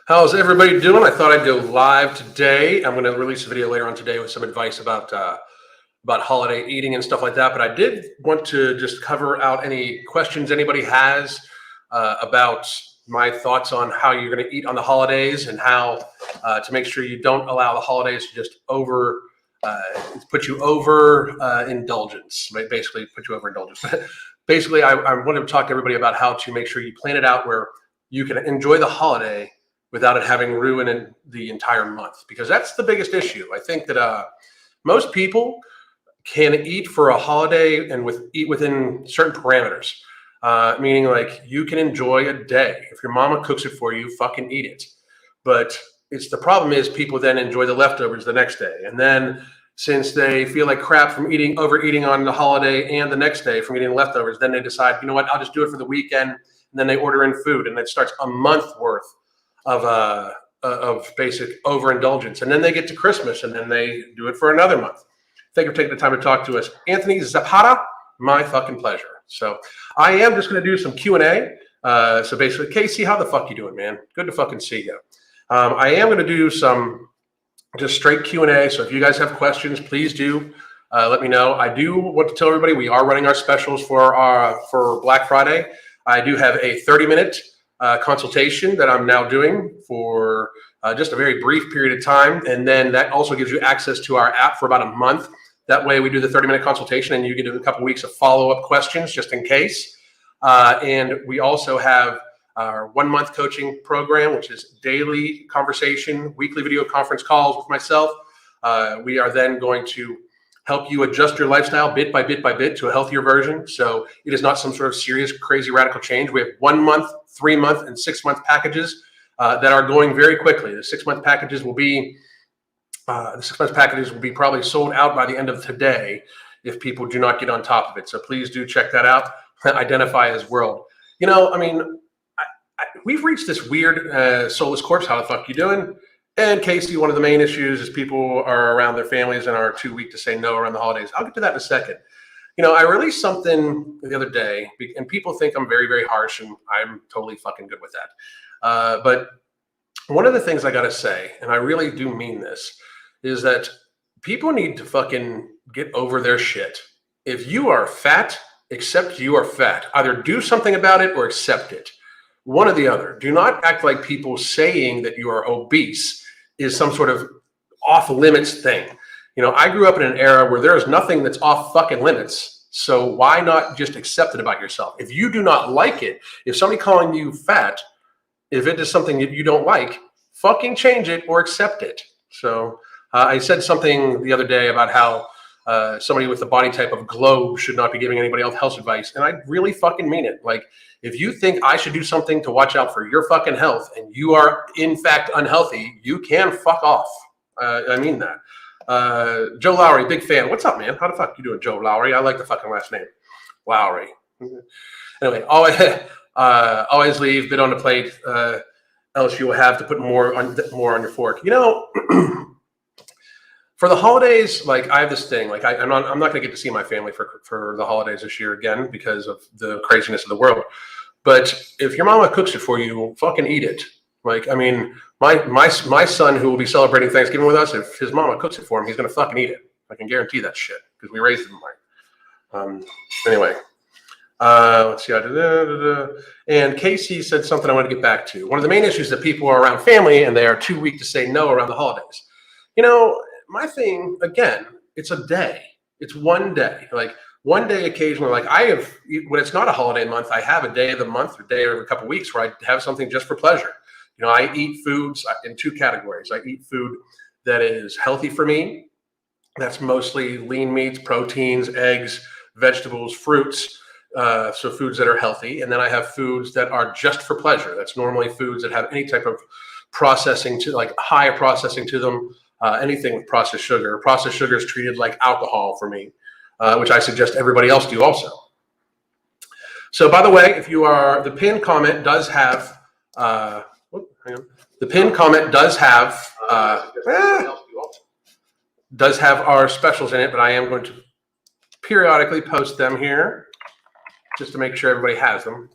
How's everybody doing? I thought I'd go live today. I'm going to release a video later on today with some advice about holiday eating and stuff like that. But I did want to just cover out any questions anybody has about my thoughts on how you're going to eat on the holidays and how to make sure you don't allow the holidays to just put you over indulgence. Basically, put you over indulgence. Basically, I want to talk to everybody about how to make sure you plan it out where you can enjoy the holiday without it having ruined the entire month, because that's the biggest issue. I think that most people can eat for a holiday and eat within certain parameters, meaning like you can enjoy a day. If your mama cooks it for you, fucking eat it. But the problem is people then enjoy the leftovers the next day. And then since they feel like crap from overeating on the holiday and the next day from eating leftovers, then they decide, you know what, I'll just do it for the weekend. And then they order in food, and it starts a month worth of basic overindulgence. And then they get to Christmas, and then they do it for another month. Thank you for taking the time to talk to us. Anthony Zapata, my fucking pleasure. So I am just going to do some Q&A. So basically, Casey, how the fuck you doing, man? Good to fucking see you. I am going to do some just straight Q&A. So if you guys have questions, please do let me know. I do want to tell everybody we are running our specials for Black Friday. I do have a 30-minute consultation that I'm now doing for just a very brief period of time. And then that also gives you access to our app for about a month. That way we do the 30-minute consultation and you get a couple weeks of follow-up questions just in case. And we also have our 1-month coaching program, which is daily conversation, weekly video conference calls with myself. We are then going to help you adjust your lifestyle bit by bit by bit to a healthier version. So it is not some sort of serious, crazy, radical change. We have 1-month, 3-month, and 6-month packages that are going very quickly. The 6-month packages will be probably sold out by the end of today if people do not get on top of it. So please do check that out. Identify as world. You know, I mean, we've reached this weird soulless corpse. How the fuck you doing? And Casey, one of the main issues is people are around their families and are too weak to say no around the holidays. I'll get to that in a second. You know, I released something the other day, and people think I'm very, very harsh, and I'm totally fucking good with that. But one of the things I got to say, and I really do mean this, is that people need to fucking get over their shit. If you are fat, accept you are fat. Either do something about it or accept it. One or the other. Do not act like people saying that you are obese is some sort of off limits thing. You know, I grew up in an era where there is nothing that's off fucking limits. So why not just accept it about yourself? If you do not like it, if somebody calling you fat, if it is something that you don't like, fucking change it or accept it. So I said something the other day about how somebody with the body type of globe should not be giving anybody else health advice. And I really fucking mean it. Like, if you think I should do something to watch out for your fucking health and you are in fact unhealthy, you can fuck off. I mean that. Joe Lowry, big fan. What's up, man? How the fuck you doing, Joe Lowry? I like the fucking last name. Lowry. Anyway, always leave, bit on the plate, else you will have to put more on your fork. You know, for the holidays, like I have this thing, like I'm not going to get to see my family for the holidays this year again because of the craziness of the world. But if your mama cooks it for you, fucking eat it. Like, I mean, my son who will be celebrating Thanksgiving with us, if his mama cooks it for him, he's going to fucking eat it. I can guarantee that shit because we raised him right. Anyway, let's see. And Casey said something I want to get back to. One of the main issues that people are around family and they are too weak to say no around the holidays. You know, my thing, again, it's a day. It's one day. Like, one day occasionally, like when it's not a holiday month, I have a day of the month or day every couple of weeks where I have something just for pleasure. You know, I eat foods in 2 categories. I eat food that is healthy for me. That's mostly lean meats, proteins, eggs, vegetables, fruits. So foods that are healthy. And then I have foods that are just for pleasure. That's normally foods that have any type of processing to, like high processing to them. Anything with processed sugar. Processed sugar is treated like alcohol for me, which I suggest everybody else do also. So, by the way, if you are, the pinned comment does have, the pinned comment does have our specials in it, but I am going to periodically post them here just to make sure everybody has them.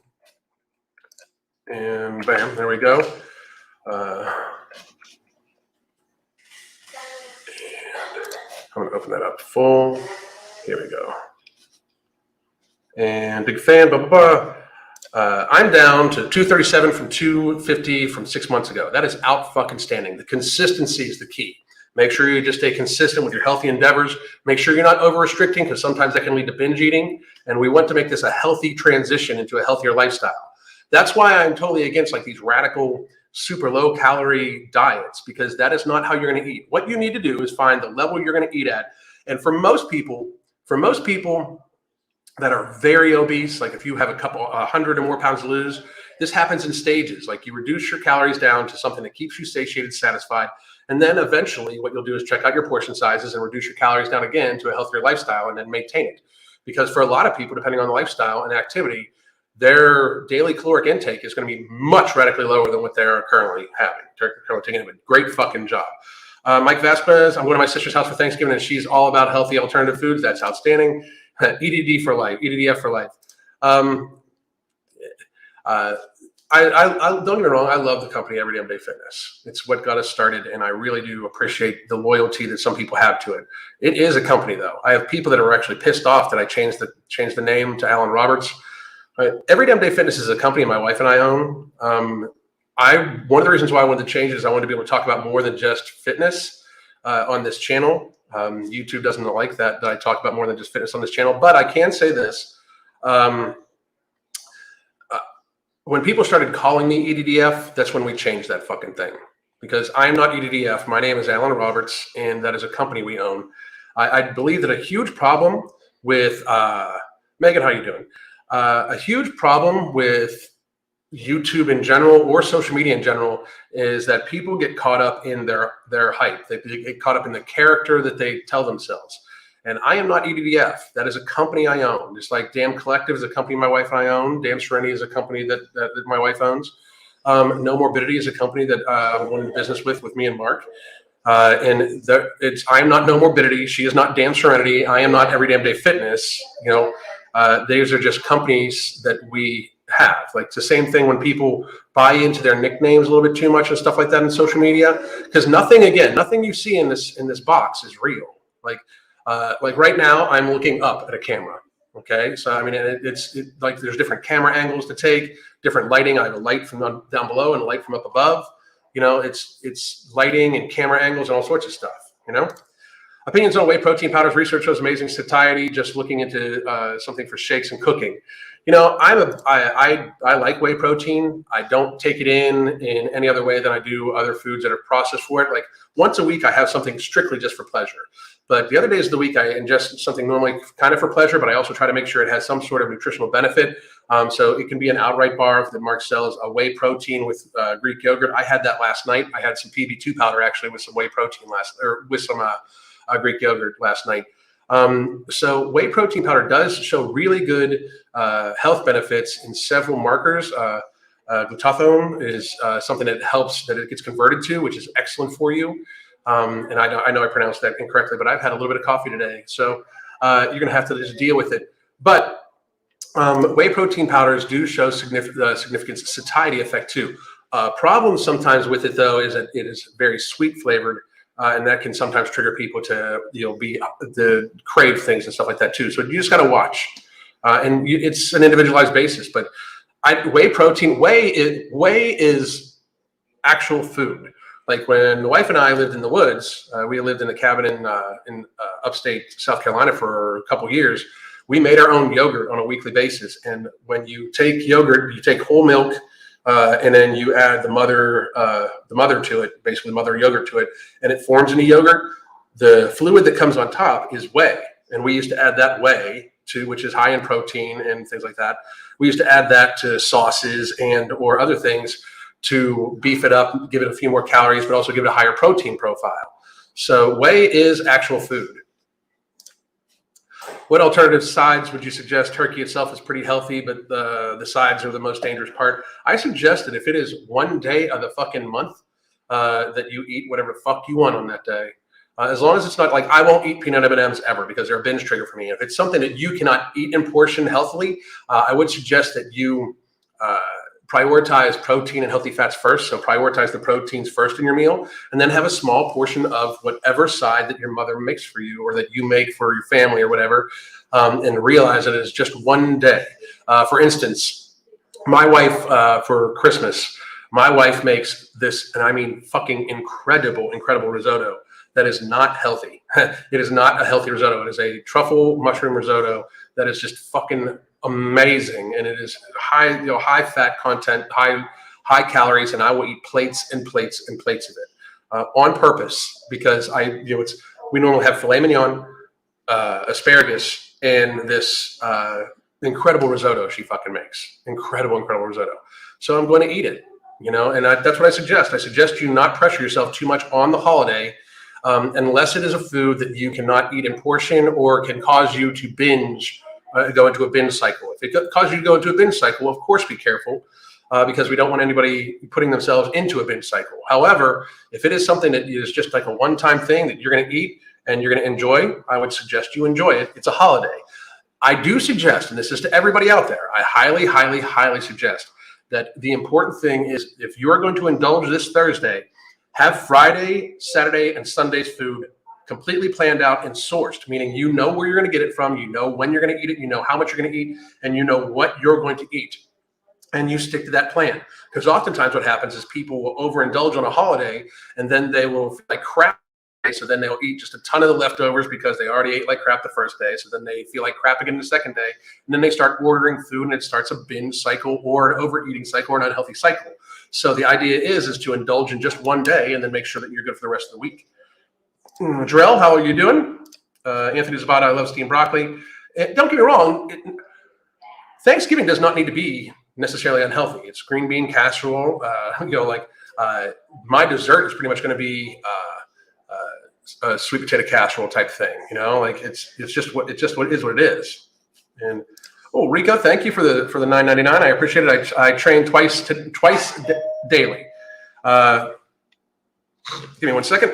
And bam, there we go. I'm going to open that up full. Here we go. And big fan, blah, blah, blah. I'm down to 237 from 250 from 6 months ago. That is out fucking standing. The consistency is the key. Make sure you just stay consistent with your healthy endeavors. Make sure you're not over restricting, because sometimes that can lead to binge eating. And we want to make this a healthy transition into a healthier lifestyle. That's why I'm totally against like these radical, super low calorie diets, because that is not how you're going to eat. What you need to do is find the level you're going to eat at. And for most people that are very obese, like if you have a 100 or more pounds to lose, this happens in stages. Like you reduce your calories down to something that keeps you satiated, satisfied. And then eventually what you'll do is check out your portion sizes and reduce your calories down again to a healthier lifestyle, and then maintain it. Because for a lot of people, depending on the lifestyle and activity, their daily caloric intake is going to be much radically lower than what they're currently taking. A great fucking job. Mike Vasquez, I'm going to my sister's house for Thanksgiving, and she's all about healthy alternative foods. That's outstanding. EDD for life, EDDF for life. I don't get me wrong, I love the company Every Damn Day Fitness. It's what got us started, and I really do appreciate the loyalty that some people have to it. It is a company, though. I have people that are actually pissed off that I changed the name to Alan Roberts. Every Damn Day Fitness is a company my wife and I own. One of the reasons why I wanted to change it is I wanted to be able to talk about more than just fitness on this channel. YouTube doesn't like that I talk about more than just fitness on this channel, but I can say this. When people started calling me EDDF, that's when we changed that fucking thing. Because I'm not EDDF. My name is Alan Roberts, and that is a company we own. I believe that a huge problem with Megan, how you doing? A huge problem with YouTube in general, or social media in general, is that people get caught up in their hype. They get caught up in the character that they tell themselves. And I am not EDDF. That is a company I own. Just like Damn Collective is a company my wife and I own. Damn Serenity is a company that my wife owns. No Morbidity is a company that I went into business with me and Mark. I am not No Morbidity. She is not Damn Serenity. I am not Every Damn Day Fitness. These are just companies that we have. Like, it's the same thing when people buy into their nicknames a little bit too much and stuff like that in social media, because nothing you see in this box is real. Like right now I'm looking up at a camera. Okay. So, I mean, it's like there's different camera angles to take, different lighting. I have a light from down below and a light from up above. It's lighting and camera angles and all sorts of stuff, Opinions on whey protein powders. Research shows amazing satiety. Just looking into something for shakes and cooking. I like whey protein. I don't take it in any other way than I do other foods that are processed for it. Like once a week, I have something strictly just for pleasure. But the other days of the week, I ingest something normally kind of for pleasure, but I also try to make sure it has some sort of nutritional benefit. So it can be an outright bar that Mark sells, a whey protein with Greek yogurt. I had that last night. I had some PB2 powder actually with some whey protein with some Greek yogurt last night. So whey protein powder does show really good health benefits in several markers. Glutathione is something that helps, that it gets converted to, which is excellent for you. And I know I pronounced that incorrectly, but I've had a little bit of coffee today. So you're going to have to just deal with it. But whey protein powders do show significant satiety effect too. Problem sometimes with it, though, is that it is very sweet flavored. And that can sometimes trigger people to crave things and stuff like that too. So you just got to watch, and it's an individualized basis. But whey protein, whey is actual food. Like when the wife and I lived in the woods, we lived in a cabin in upstate South Carolina for a couple years. We made our own yogurt on a weekly basis. And when you take yogurt, you take whole milk. And then you add the mother to it, basically mother yogurt to it, and it forms into yogurt. The fluid that comes on top is whey, and we used to add that whey to, which is high in protein and things like that. We used to add that to sauces or other things to beef it up, give it a few more calories, but also give it a higher protein profile. So whey is actual food. What alternative sides would you suggest? Turkey itself is pretty healthy, but the sides are the most dangerous part. I suggest that if it is one day of the fucking month that you eat whatever the fuck you want on that day, as long as it's not like, I won't eat peanut M&Ms ever because they're a binge trigger for me. If it's something that you cannot eat in portion healthily, I would suggest that you prioritize protein and healthy fats first. So prioritize the proteins first in your meal, and then have a small portion of whatever side that your mother makes for you or that you make for your family or whatever, and realize that it's just one day. For instance, my wife, for Christmas, my wife makes this, and I mean fucking incredible risotto that is not healthy. It is not a healthy risotto. It is a truffle mushroom risotto that is just fucking amazing, and it is high fat content, high calories, and I will eat plates and plates and plates of it on purpose, because we normally have filet mignon, asparagus, and this incredible risotto she fucking makes. Incredible risotto. So I'm going to eat it, and that's what I suggest. I suggest you not pressure yourself too much on the holiday, unless it is a food that you cannot eat in portion or can cause you to binge. Go into a binge cycle. If it causes you to go into a binge cycle, of course, be careful, because we don't want anybody putting themselves into a binge cycle. However, if it is something that is just like a one-time thing that you're going to eat and you're going to enjoy, I would suggest you enjoy it. It's a holiday. I do suggest, and this is to everybody out there, I highly suggest that the important thing is, if you are going to indulge this Thursday, have Friday, Saturday, and Sunday's food completely planned out and sourced, meaning you know where you're going to get it from, you know when you're going to eat it, you know how much you're going to eat, and you know what you're going to eat, and you stick to that plan. Because oftentimes what happens is people will overindulge on a holiday, and then they will feel like crap, so then they'll eat just a ton of the leftovers because they already ate like crap the first day, so then they feel like crap again the second day, and then they start ordering food, and it starts a binge cycle or an overeating cycle or an unhealthy cycle. So the idea is to indulge in just one day and then make sure that you're good for the rest of the week. Jarrell, how are you doing? Anthony Zabata, I love steamed broccoli. Don't get me wrong, Thanksgiving does not need to be necessarily unhealthy. It's green bean casserole. My dessert is pretty much going to be a sweet potato casserole type thing. It's just what it is. And Rico, thank you for the $9.99. I appreciate it. I train twice daily. Give me 1 second.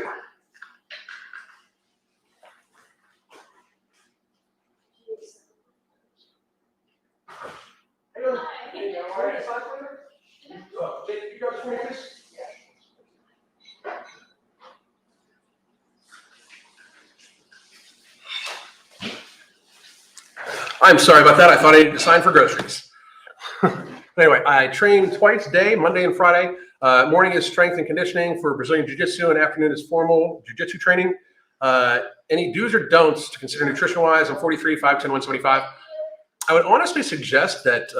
I'm sorry about that. I thought I needed to sign for groceries. Anyway, I train twice a day, Monday and Friday. Morning is strength and conditioning for Brazilian Jiu-Jitsu, and afternoon is formal Jiu-Jitsu training. Any do's or don'ts to consider nutrition-wise? I'm 43, 5'10", 175. I would honestly suggest that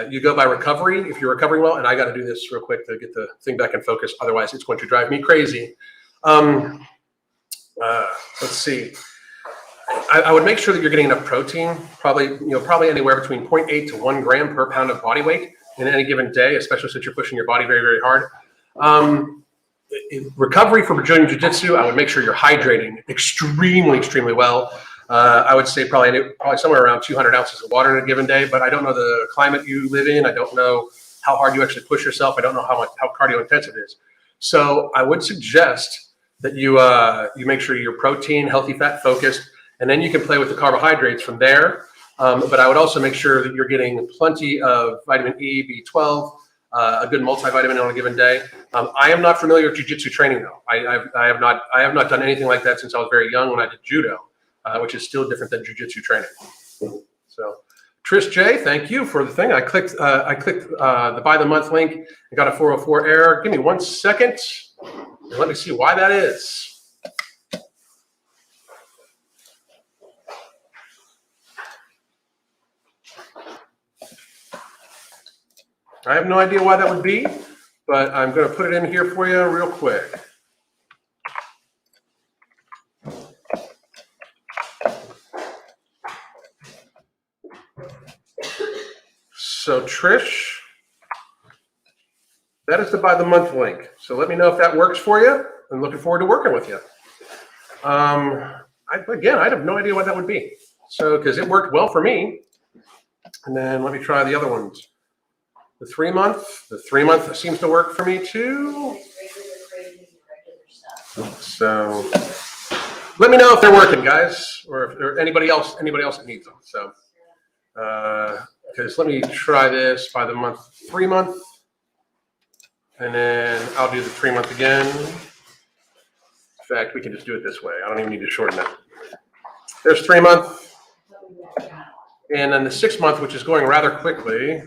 you go by recovery if you're recovering well. And I got to do this real quick to get the thing back in focus. Otherwise, it's going to drive me crazy. Let's see. I would make sure that you're getting enough protein, probably anywhere between 0.8 to 1 gram per pound of body weight in any given day, especially since you're pushing your body very, very hard. In recovery for Brazilian Jiu-Jitsu, I would make sure you're hydrating extremely well. I would say probably somewhere around 200 ounces of water in a given day, but I don't know the climate you live in. I don't know how hard you actually push yourself. I don't know how cardio intensive it is. So I would suggest that you make sure you're protein, healthy fat focused, and then you can play with the carbohydrates from there. But I would also make sure that you're getting plenty of vitamin E, B12, a good multivitamin on a given day. I am not familiar with jiu-jitsu training though. I have not done anything like that since I was very young when I did judo, which is still different than jiu-jitsu training. So Trish J, thank you for the thing. I clicked the buy the month link and got a 404 error. Give me 1 second and let me see why that is. I have no idea why that would be, but I'm going to put it in here for you real quick. So Trish, that is the buy the month link. So let me know if that works for you. I'm looking forward to working with you. I have no idea what that would be. So, because it worked well for me. And then let me try the other ones. The 3 month seems to work for me too. So let me know if they're working, guys, or if there anybody else that needs them. So because let me try this by the month, 3 month, and then I'll do the 3 month again. In fact, we can just do it this way. I don't even need to shorten it. There's 3 month, and then the 6 month, which is going rather quickly.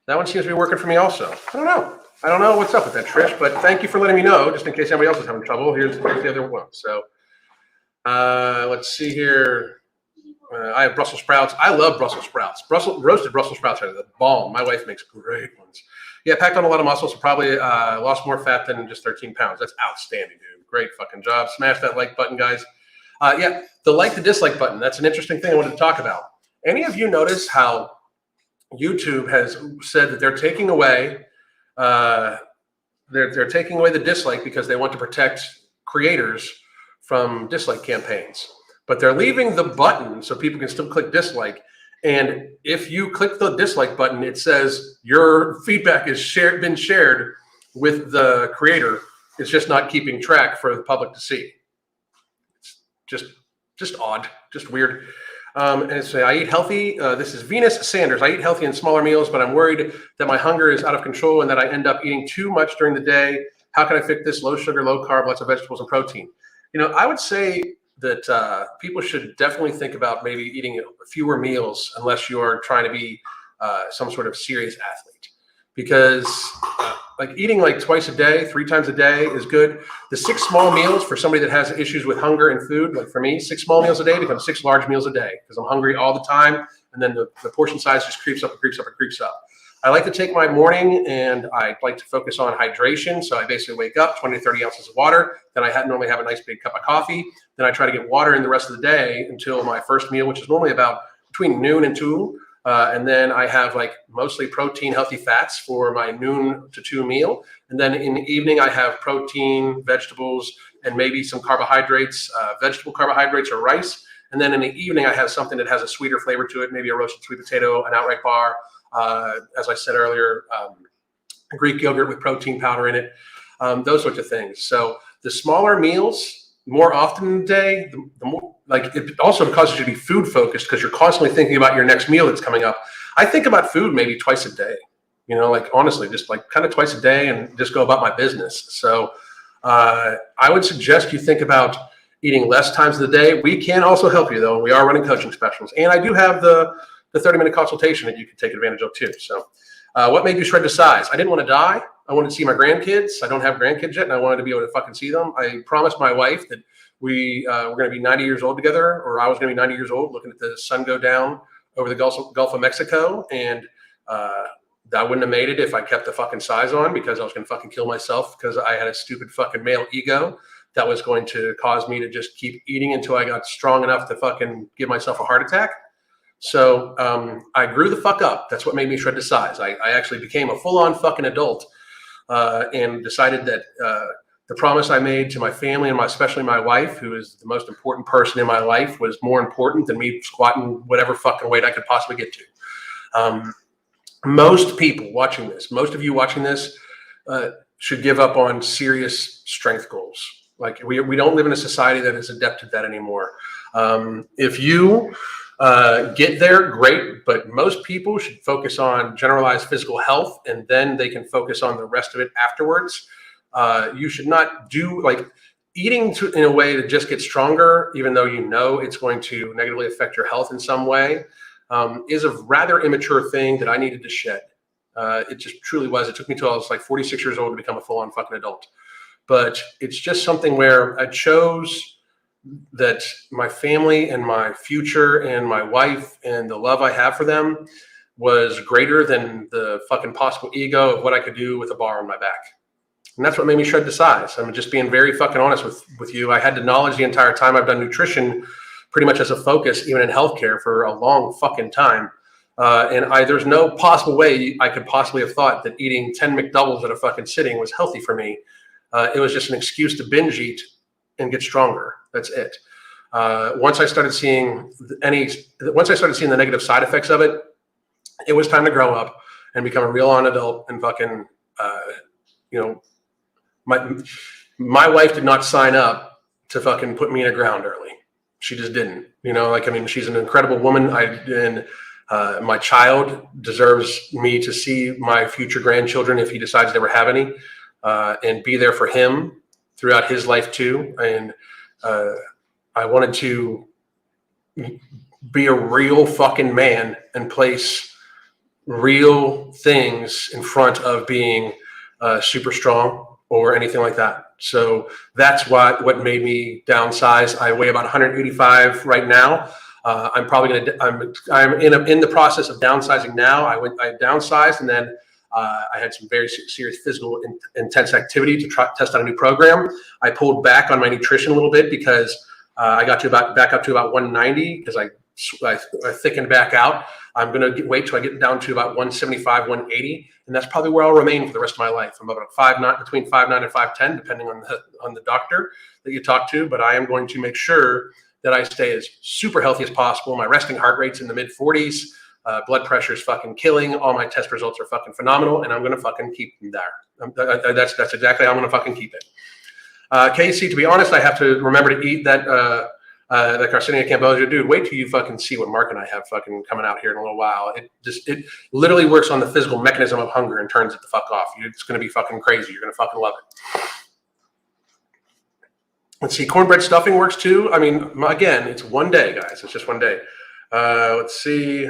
That one seems to be working for me also. I don't know what's up with that, Trish, but thank you for letting me know, just in case anybody else is having trouble. Here's the other one. So let's see here. I have Brussels sprouts. I love Brussels sprouts. Roasted Brussels sprouts are the bomb. My wife makes great ones. Yeah, packed on a lot of muscle, so probably lost more fat than just 13 pounds. That's outstanding, dude. Great fucking job. Smash that like button, guys. Yeah, the like to dislike button. That's an interesting thing I wanted to talk about. Any of you notice how YouTube has said that they're taking away they're taking away the dislike because they want to protect creators from dislike campaigns, but they're leaving the button so people can still click dislike. And if you click the dislike button, it says your feedback is been shared with the creator. It's just not keeping track for the public to see. It's just odd, just weird. And it's I eat healthy. This is Venus Sanders. I eat healthy in smaller meals, but I'm worried that my hunger is out of control and that I end up eating too much during the day. How can I fix this? Low sugar, low carb, lots of vegetables and protein. I would say that people should definitely think about maybe eating fewer meals unless you are trying to be some sort of serious athlete, because like eating like twice a day, 3 times a day is good. The 6 small meals for somebody that has issues with hunger and food, like for me, 6 small meals a day becomes 6 large meals a day because I'm hungry all the time. And then the portion size just creeps up and creeps up and creeps up. I like to take my morning and I like to focus on hydration. So I basically wake up, 20 to 30 ounces of water. Then I normally have a nice big cup of coffee. Then I try to get water in the rest of the day until my first meal, which is normally about between noon and 2. And then I have like mostly protein, healthy fats for my noon to 2 meal. And then in the evening, I have protein, vegetables, and maybe some carbohydrates, vegetable carbohydrates or rice. And then in the evening, I have something that has a sweeter flavor to it, maybe a roasted sweet potato, an outright bar. As I said earlier, Greek yogurt with protein powder in it, those sorts of things. So the smaller meals, more often in the day, the more, like it also causes you to be food focused because you're constantly thinking about your next meal that's coming up. I think about food maybe twice a day, like honestly, just like kind of twice a day and just go about my business. So I would suggest you think about eating less times of the day. We can also help you though. We are running coaching specials, and I do have the 30-minute consultation that you can take advantage of too. So what made you shred to size? I didn't want to die. I wanted to see my grandkids. I don't have grandkids yet, and I wanted to be able to fucking see them. I promised my wife that we were going to be 90 years old together, or I was going to be 90 years old looking at the sun go down over the Gulf of Mexico. And I wouldn't have made it if I kept the fucking size on, because I was going to fucking kill myself because I had a stupid fucking male ego that was going to cause me to just keep eating until I got strong enough to fucking give myself a heart attack. So I grew the fuck up. That's what made me shred to size. I actually became a full-on fucking adult and decided that the promise I made to my family and especially my wife, who is the most important person in my life, was more important than me squatting whatever fucking weight I could possibly get to. Most people watching this, most of you watching this, should give up on serious strength goals. Like we don't live in a society that is adept at that anymore. If you get there, great, but most people should focus on generalized physical health, and then they can focus on the rest of it afterwards. You should not do like eating in a way to just get stronger, even though it's going to negatively affect your health in some way, is a rather immature thing that I needed to shed. It just truly was. It took me till I was like 46 years old to become a full-on fucking adult. But it's just something where I chose that my family and my future and my wife and the love I have for them was greater than the fucking possible ego of what I could do with a bar on my back. And that's what made me shred to size. I'm just being very fucking honest with you. I had the knowledge the entire time. I've done nutrition pretty much as a focus, even in healthcare, for a long fucking time. And there's no possible way I could possibly have thought that eating 10 McDoubles at a fucking sitting was healthy for me. It was just an excuse to binge eat and get stronger. That's it. Once I started seeing the negative side effects of it, it was time to grow up and become a real on adult and fucking, my wife did not sign up to fucking put me in the ground early. She just didn't. You know, like, I mean, she's an incredible woman. My child deserves me to see my future grandchildren, if he decides to ever have any, and be there for him throughout his life too. And I wanted to be a real fucking man and place real things in front of being super strong or anything like that. So that's what made me downsize. I weigh about 185 right now. I'm probably I'm in the process of downsizing now. I downsized, and then I had some very serious physical intense activity to test out a new program. I pulled back on my nutrition a little bit because I got back up to about 190 because I thickened back out. I'm going to wait till I get down to about 175, 180, and that's probably where I'll remain for the rest of my life. I'm about 5'9", between 5'9" and 5'10", depending on the doctor that you talk to. But I am going to make sure that I stay as super healthy as possible. My resting heart rate's in the mid 40s. Blood pressure is fucking killing. All my test results are fucking phenomenal, and I'm going to fucking keep them there. That's exactly how I'm going to fucking keep it. Casey, to be honest, I have to remember to eat that Garcinia Cambogia. Dude, wait till you fucking see what Mark and I have fucking coming out here in a little while. It literally works on the physical mechanism of hunger and turns it the fuck off. It's going to be fucking crazy. You're going to fucking love it. Let's see, cornbread stuffing works too. I mean, again, it's one day, guys. It's just one day. Let's see.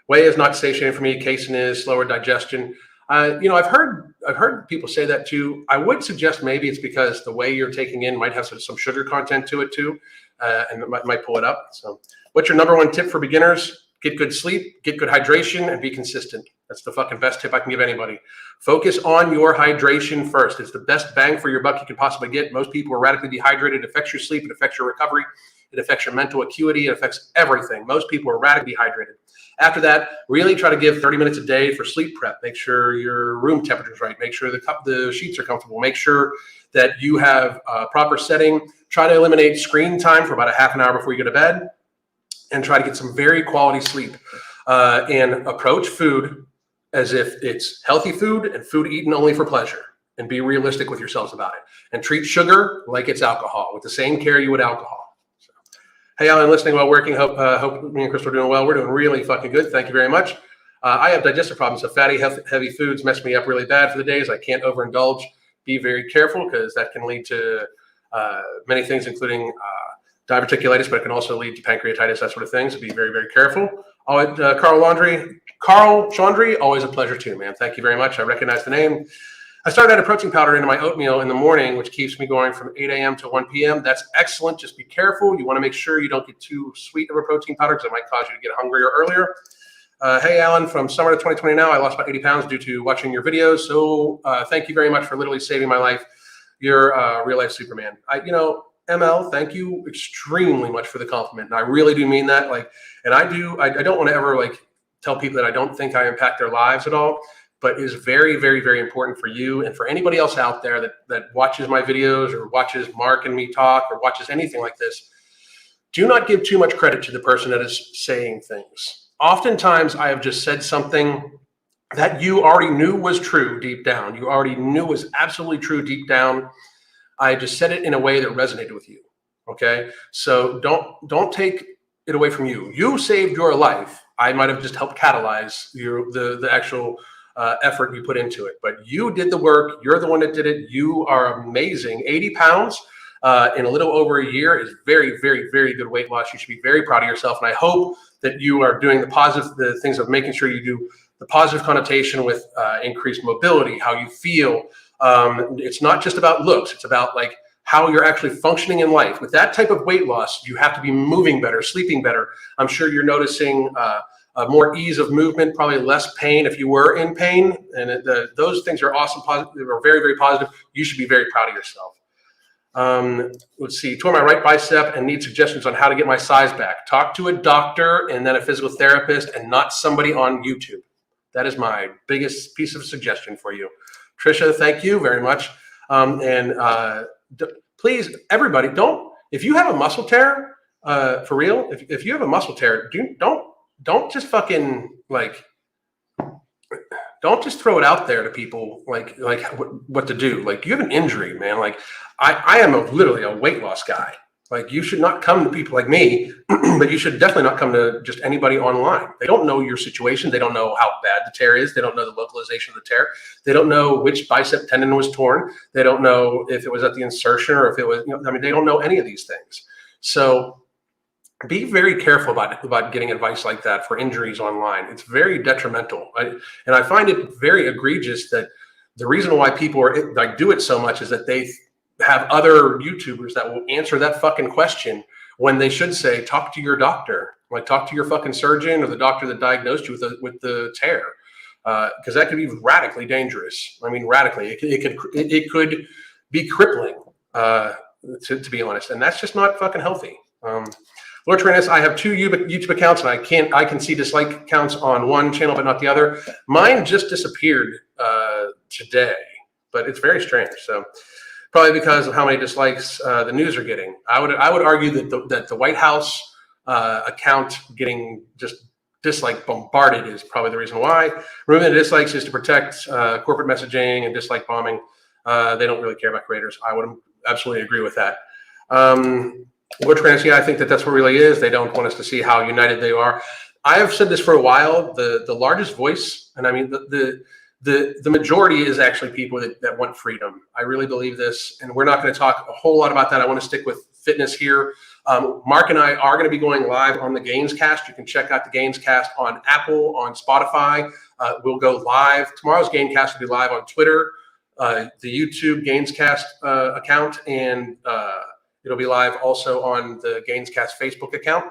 Whey is not satiating for me. Casein is slower digestion. I've heard people say that too. I would suggest maybe it's because the whey you're taking in might have some sugar content to it too, and it might pull it up. So, what's your number one tip for beginners? Get good sleep, get good hydration, and be consistent. That's the fucking best tip I can give anybody. Focus on your hydration first. It's the best bang for your buck you can possibly get. Most people are radically dehydrated. It affects your sleep. It affects your recovery. It affects your mental acuity. It affects everything. Most people are radically dehydrated. After that, really try to give 30 minutes a day for sleep prep. Make sure your room temperature is right. Make sure the sheets are comfortable. Make sure that you have proper setting. Try to eliminate screen time for about a half an hour before you go to bed, and try to get some very quality sleep. And approach food as if it's healthy food and food eaten only for pleasure, and be realistic with yourselves about it. And treat sugar like it's alcohol with the same care you would alcohol. Hey, Alan, listening while working. Hope me and Crystal are doing well. We're doing really fucking good. Thank you very much. I have digestive problems, so fatty, heavy foods mess me up really bad for the days. I can't overindulge. Be very careful because that can lead to many things, including diverticulitis, but it can also lead to pancreatitis, that sort of thing. So be very, very careful. Carl Chandri, always a pleasure too, man. Thank you very much. I recognize the name. I started adding protein powder into my oatmeal in the morning, which keeps me going from 8 a.m. to 1 p.m. That's excellent. Just be careful. You want to make sure you don't get too sweet of a protein powder because it might cause you to get hungrier earlier. Hey, Alan, from summer to 2020 now, I lost about 80 pounds due to watching your videos. So thank you very much for literally saving my life. You're a real life Superman. ML, thank you extremely much for the compliment. And I really do mean that. I don't want to ever tell people that I don't think I impact their lives at all. But is very, very, very important for you and for anybody else out there that watches my videos or watches Mark and me talk or watches anything like this. Do not give too much credit to the person that is saying things. Oftentimes, I have just said something that you already knew was true deep down. You already knew was absolutely true deep down. I just said it in a way that resonated with you. Okay, so don't take it away from you. You saved your life. I might have just helped catalyze the actual effort you put into it, but you did the work. You're the one that did it. You are amazing. 80 pounds in a little over a year is very, very, very good weight loss. You should be very proud of yourself. And I hope that you are doing the things of making sure you do the positive connotation with increased mobility, how you feel. It's not just about looks. It's about how you're actually functioning in life. With that type of weight loss, you have to be moving better, sleeping better. I'm sure you're noticing more ease of movement, probably less pain if you were in pain. And those things are awesome. Positive, are very, very positive. You should be very proud of yourself. Let's see. Tore my right bicep and need suggestions on how to get my size back. Talk to a doctor and then a physical therapist and not somebody on YouTube. That is my biggest piece of suggestion for you. Trisha, thank you very much. Please, everybody, if you have a muscle tear, for real, if you have a muscle tear, don't just fucking don't just throw it out there to people what to do. You have an injury, man. I am literally a weight loss guy. Like, you should not come to people like me, but you should definitely not come to just anybody online. They don't know your situation. They don't know how bad the tear is. They don't know the localization of the tear. They don't know which bicep tendon was torn. They don't know if it was at the insertion or if it was, they don't know any of these things. So be very careful about getting advice like that for injuries online. It's very detrimental. And I find it very egregious that the reason why people do it so much is that they have other YouTubers that will answer that fucking question when they should say, talk to your doctor, like talk to your fucking surgeon or the doctor that diagnosed you with the tear. Because that could be radically dangerous. I mean, radically, it could be crippling, to be honest. And that's just not fucking healthy. Lord Tyrannus, I have 2 YouTube accounts, and I can see dislike counts on one channel but not the other. Mine just disappeared today, but it's very strange. So probably because of how many dislikes the news are getting. I would argue that the White House account getting just dislike bombarded is probably the reason why. Removing the dislikes is to protect corporate messaging and dislike bombing. They don't really care about creators. I would absolutely agree with that. I think that's what it really is. They don't want us to see how united they are. I have said this for a while. The largest voice, and I mean the majority is actually people that want freedom. I really believe this, and we're not going to talk a whole lot about that. I want to stick with fitness here. Mark and I are going to be going live on the Gainscast. You can check out the Gainscast on Apple, on Spotify. We'll go live. Tomorrow's Gainscast will be live on Twitter, the YouTube Gainscast account, and it'll be live also on the Gainscast Facebook account.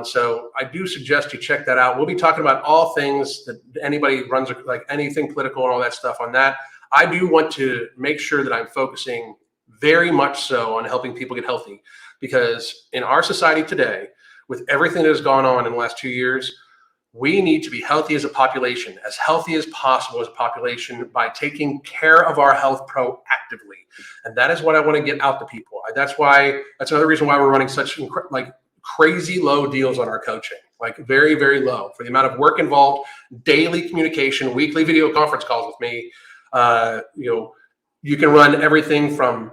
So I do suggest you check that out. We'll be talking about all things that anybody runs, like anything political and all that stuff on that. I do want to make sure that I'm focusing very much so on helping people get healthy, because in our society today, with everything that has gone on in the last 2 years, we need to be healthy as a population, as healthy as possible as a population, by taking care of our health proactively. And that is what I want to get out to people. That's another reason why we're running such crazy low deals on our coaching, like very, very low for the amount of work involved, daily communication, weekly video conference calls with me. You can run everything from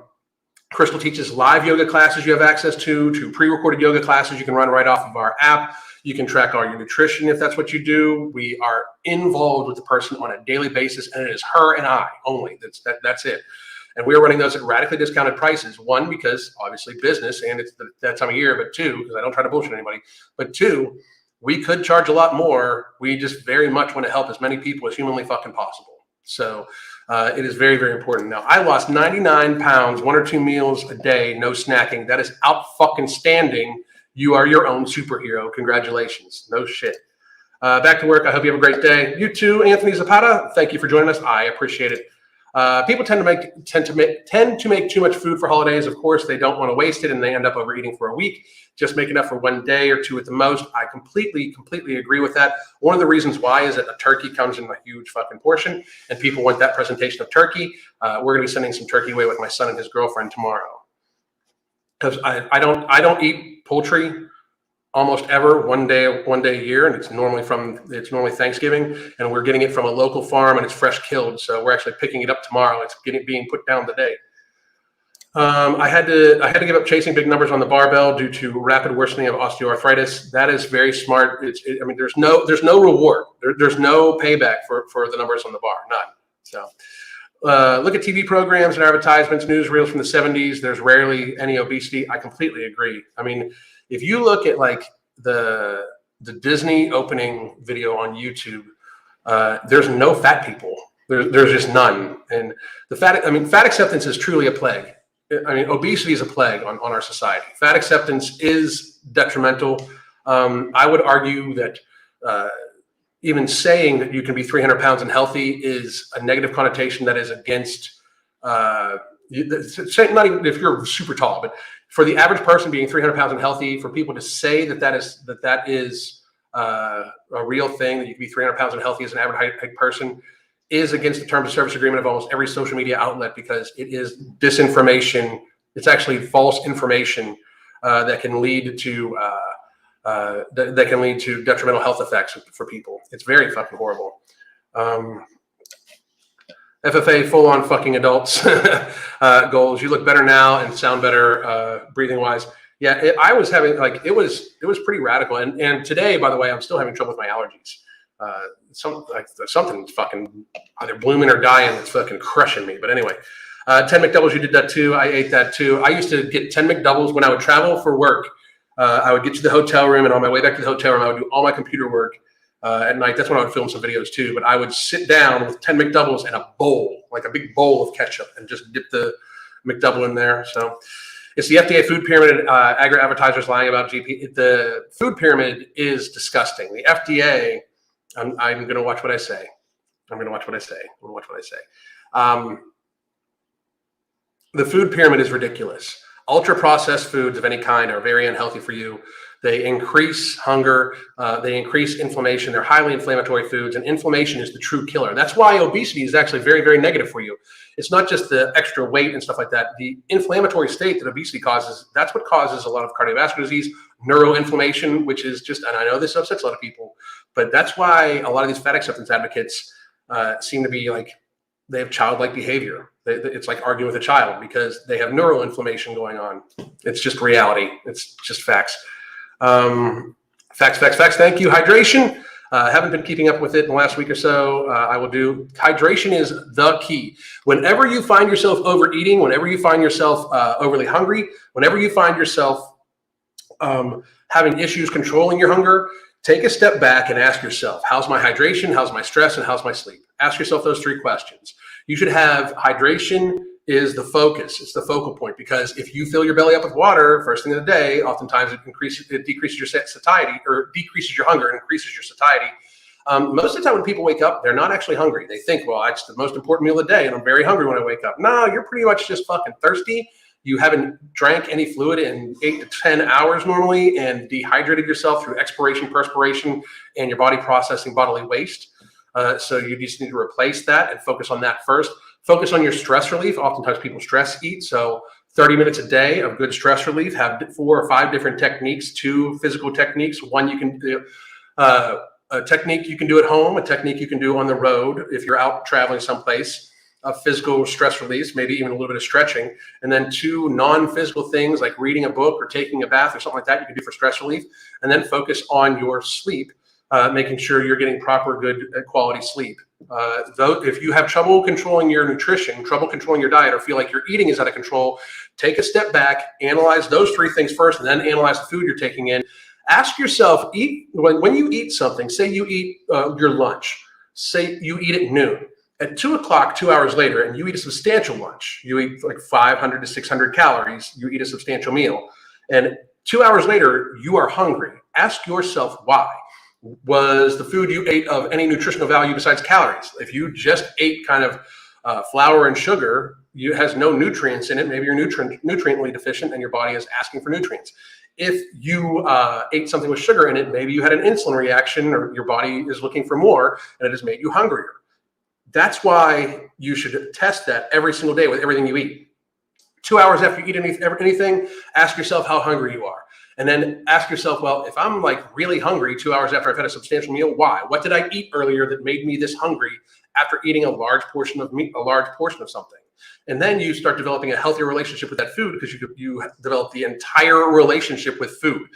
Crystal teaches live yoga classes you have access to pre-recorded yoga classes you can run right off of our app. You can track all your nutrition if that's what you do. We are involved with the person on a daily basis, and it is her and I only. That's it. And we are running those at radically discounted prices. One, because obviously business, and it's that time of year, but two, because I don't try to bullshit anybody, but two, we could charge a lot more. We just very much want to help as many people as humanly fucking possible. So it is very, very important. Now, I lost 99 pounds, 1 or 2 meals a day, no snacking. That is out fucking standing. You are your own superhero. Congratulations. No shit. Back to work. I hope you have a great day. You too, Anthony Zapata. Thank you for joining us. I appreciate it. People tend to make too much food for holidays. Of course, they don't want to waste it, and they end up overeating for a week. Just make enough for 1 day or 2 at the most. I completely agree with that. One of the reasons why is that a turkey comes in a huge fucking portion, and people want that presentation of turkey. We're going to be sending some turkey away with my son and his girlfriend tomorrow, because I don't eat poultry almost ever one day a year, and it's normally Thanksgiving, and we're getting it from a local farm, and it's fresh killed. So we're actually picking it up tomorrow. It's being put down today. I had to give up chasing big numbers on the barbell due to rapid worsening of osteoarthritis. That is very smart. There's no reward. There's no payback for the numbers on the bar, none. So look at TV programs and advertisements, newsreels from the 70s. There's rarely any obesity. I completely agree. I mean, if you look at like the Disney opening video on YouTube, there's no fat people. There's just none. And fat acceptance is truly a plague. Obesity is a plague on our society. Fat acceptance is detrimental. I would argue that even saying that you can be 300 pounds and healthy is a negative connotation that is against, not even if you're super tall, but for the average person being 300 pounds and healthy, for people to say that is a real thing, that you can be 300 pounds and healthy as an average height person, is against the terms of service agreement of almost every social media outlet, because it is disinformation. It's actually false information that can lead to detrimental health effects for people. It's very fucking horrible. FFA, full-on fucking adults goals. You look better now and sound better breathing-wise. Yeah, I was having like it was pretty radical. And today, by the way, I'm still having trouble with my allergies. Something's fucking either blooming or dying that's fucking crushing me. But anyway, 10 McDoubles, you did that too. I ate that too. I used to get 10 McDoubles when I would travel for work. I would get to the hotel room, and on my way back to the hotel room, I would do all my computer work at night. That's when I would film some videos too. But I would sit down with 10 McDoubles and a bowl, like a big bowl of ketchup, and just dip the McDouble in there. So it's the FDA food pyramid. Agri-advertisers lying about GP. The food pyramid is disgusting. The FDA, I'm going to watch what I say. I'm going to watch what I say. I'm going to watch what I say. The food pyramid is ridiculous. Ultra-processed foods of any kind are very unhealthy for you. They increase hunger. They increase inflammation. They're highly inflammatory foods, and inflammation is the true killer. That's why obesity is actually very, very negative for you. It's not just the extra weight and stuff like that. The inflammatory state that obesity causes, that's what causes a lot of cardiovascular disease, neuroinflammation, which is just, and I know this upsets a lot of people, but that's why a lot of these fat acceptance advocates seem to be like, they have childlike behavior. It's like arguing with a child because they have neuroinflammation going on. It's just reality. It's just facts. Facts. Thank you. Hydration. Haven't been keeping up with it in the last week or so. I will do. Hydration is the key. Whenever you find yourself overeating, whenever you find yourself overly hungry, whenever you find yourself having issues controlling your hunger, take a step back and ask yourself, how's my hydration, how's my stress, and how's my sleep? Ask yourself those three questions. You should have hydration is the focus. It's the focal point, because if you fill your belly up with water first thing of the day, oftentimes it decreases your satiety, or decreases your hunger and increases your satiety. Most of the time when people wake up, they're not actually hungry. They think, well, it's the most important meal of the day and I'm very hungry when I wake up. No, you're pretty much just fucking thirsty. You haven't drank any fluid in 8 to 10 hours normally, and dehydrated yourself through expiration, perspiration, and your body processing bodily waste. So you just need to replace that and focus on that first. Focus on your stress relief. Oftentimes people stress eat. So 30 minutes a day of good stress relief. Have 4 or 5 different techniques, 2 physical techniques. One you can do, a technique you can do at home, a technique you can do on the road if you're out traveling someplace. Physical stress release, maybe even a little bit of stretching, and then 2 non-physical things like reading a book or taking a bath or something like that you can do for stress relief, and then focus on your sleep, making sure you're getting proper, good quality sleep. Though, if you have trouble controlling your nutrition, trouble controlling your diet, or feel like your eating is out of control, take a step back, analyze those 3 things first, and then analyze the food you're taking in. Ask yourself, when you eat something, say you eat your lunch, say you eat at noon. At 2 o'clock, 2 hours later, and you eat a substantial lunch, you eat like 500 to 600 calories, you eat a substantial meal, and 2 hours later, you are hungry. Ask yourself why. Was the food you ate of any nutritional value besides calories? If you just ate kind of flour and sugar, it has no nutrients in it. Maybe you're nutriently deficient and your body is asking for nutrients. If you ate something with sugar in it, maybe you had an insulin reaction or your body is looking for more and it has made you hungrier. That's why you should test that every single day with everything you eat. 2 hours after you eat anything, ask yourself how hungry you are. And then ask yourself, well, if I'm like really hungry 2 hours after I've had a substantial meal, why? What did I eat earlier that made me this hungry after eating a large portion of meat, a large portion of something? And then you start developing a healthier relationship with that food, because you develop the entire relationship with food.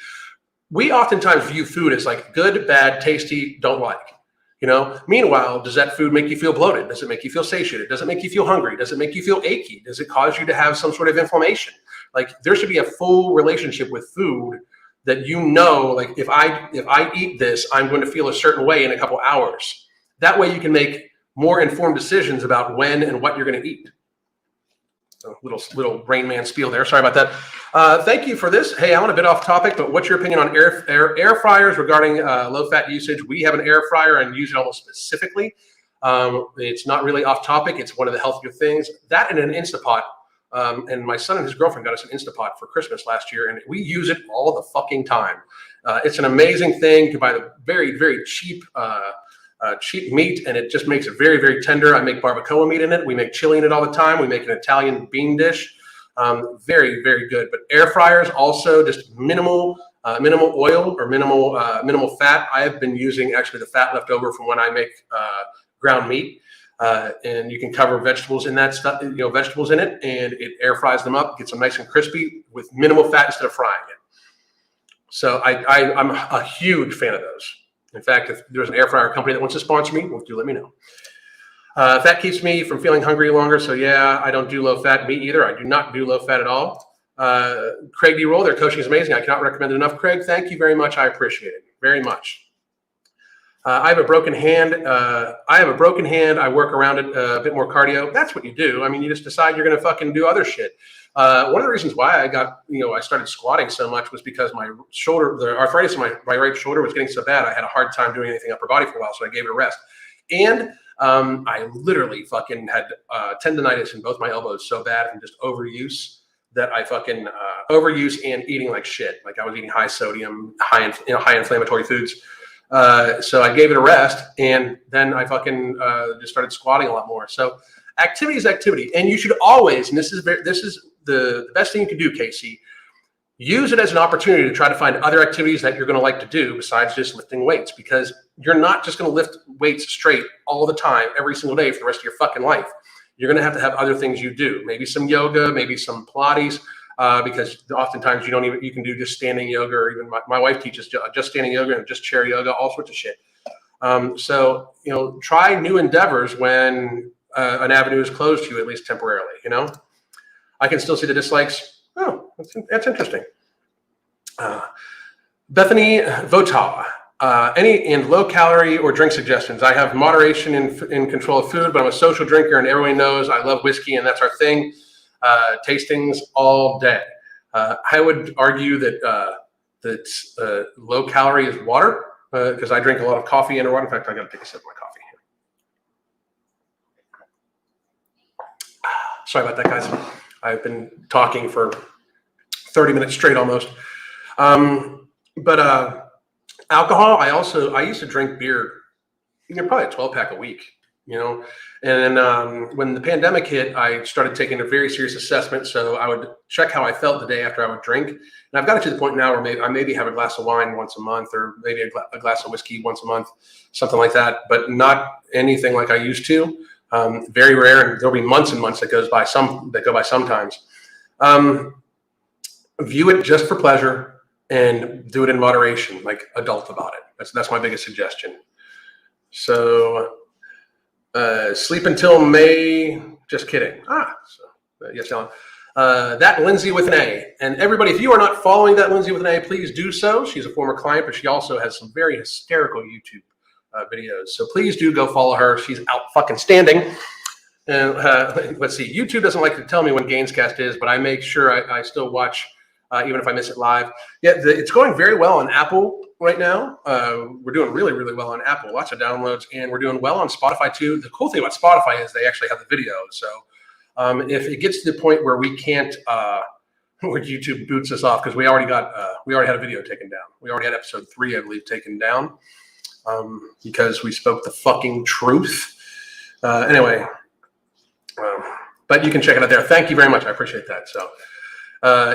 We oftentimes view food as like good, bad, tasty, don't like. Meanwhile, does that food make you feel bloated? Does it make you feel satiated? Does it make you feel hungry? Does it make you feel achy? Does it cause you to have some sort of inflammation? Like, there should be a full relationship with food that like, if I eat this, I'm going to feel a certain way in a couple hours. That way you can make more informed decisions about when and what you're going to eat. A little Rain Man spiel there. Sorry about that. Thank you for this. Hey, I'm a bit off topic, but what's your opinion on air fryers regarding low fat usage? We have an air fryer and use it almost specifically. It's not really off topic. It's one of the healthier things. That and an Instapot. And my son and his girlfriend got us an Instapot for Christmas last year, and we use it all the fucking time. It's an amazing thing. You can buy the very, very cheap meat, and it just makes it very, very tender. I make barbacoa meat in it. We make chili in it all the time. We make an Italian bean dish. Very, very good. But air fryers also just minimal oil or minimal fat. I have been using actually the fat left over from when I make ground meat. And you can cover vegetables in that stuff, vegetables in it, and it air fries them up, gets them nice and crispy with minimal fat instead of frying it. So I'm a huge fan of those. In fact, if there's an air fryer company that wants to sponsor me, do let me know. Fat keeps me from feeling hungry longer. So yeah, I don't do low fat meat either. I do not do low fat at all. Craig D. Roll, their coaching is amazing. I cannot recommend it enough. Craig, thank you very much. I appreciate it very much. I have a broken hand. I work around it, a bit more cardio. That's what you do. I mean, you just decide you're going to fucking do other shit. One of the reasons why I started squatting so much was because my shoulder, the arthritis in my right shoulder was getting so bad. I had a hard time doing anything upper body for a while. So I gave it a rest. And I literally fucking had tendonitis in both my elbows so bad from just overuse that I fucking overuse and eating like shit. Like I was eating high sodium, high inflammatory foods. So I gave it a rest, and then I fucking just started squatting a lot more. So activity is activity, and you should always, and this is the best thing you can do, Casey, use it as an opportunity to try to find other activities that you're going to like to do besides just lifting weights, because you're not just going to lift weights straight all the time, every single day for the rest of your fucking life. You're going to have other things you do, maybe some yoga, maybe some Pilates. Because oftentimes you can do just standing yoga, or even my wife teaches just standing yoga and just chair yoga, all sorts of shit. So try new endeavors when an avenue is closed to you, at least temporarily. I can still see the dislikes. Oh, that's interesting. Bethany Vota, any low calorie or drink suggestions? I have moderation in control of food, but I'm a social drinker, and everyone knows I love whiskey, and that's our thing. Tastings all day. I would argue that low calorie is water, because I drink a lot of coffee and water. In fact, I got to take a sip of my coffee here. Sorry about that, guys. I've been talking for 30 minutes straight almost. But alcohol, I used to drink beer, probably a 12-pack a week. And then when the pandemic hit, I started taking a very serious assessment. So I would check how I felt the day after I would drink. And I've got it to the point now where I maybe have a glass of wine once a month, or maybe a glass of whiskey once a month, something like that, but not anything like I used to. Very rare. And there'll be months and months that go by sometimes. View it just for pleasure and do it in moderation, like adult about it. That's my biggest suggestion. So, sleep until May. Just kidding. Yes, Alan. That Lindsay with an A. And everybody, if you are not following that Lindsay with an A, please do so. She's a former client, but she also has some very hysterical YouTube videos. So please do go follow her. She's out fucking standing. And let's see. YouTube doesn't like to tell me when Gainscast is, but I make sure I still watch, even if I miss it live. Yeah, it's going very well on Apple right now. We're doing really, really well on Apple. Lots of downloads, and we're doing well on Spotify too. The cool thing about Spotify is they actually have the video. So if it gets to the point where we can't, where YouTube boots us off, because we already had a video taken down. We already had episode 3, I believe, taken down because we spoke the fucking truth. Anyway, but you can check it out there. Thank you very much. I appreciate that. So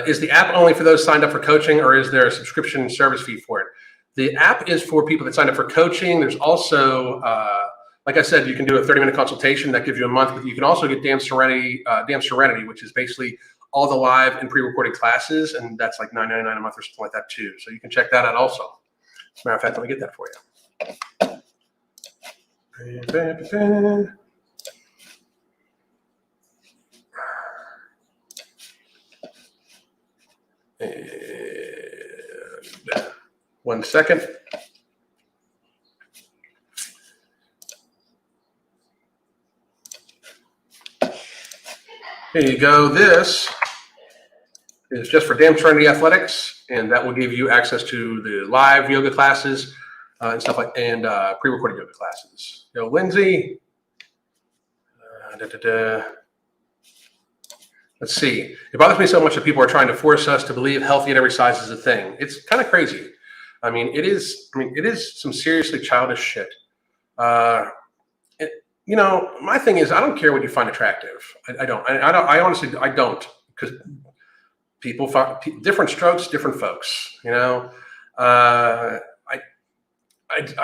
is the app only for those signed up for coaching, or is there a subscription service fee for it? The app is for people that signed up for coaching. There's also, like I said, you can do a 30-minute consultation that gives you a month, but you can also get Damn Serenity, which is basically all the live and pre-recorded classes, and that's like $9.99 a month or something like that too. So you can check that out also. As a matter of fact, let me get that for you. 1 second. Here you go. This is just for Damn Serenity Athletics, and that will give you access to the live yoga classes and stuff like, and pre-recorded yoga classes. Lindsay. Let's see. It bothers me so much that people are trying to force us to believe healthy at every size is a thing. It's kind of crazy. It is some seriously childish shit. My thing is, I don't care what you find attractive. I honestly don't, because people find different strokes, different folks. I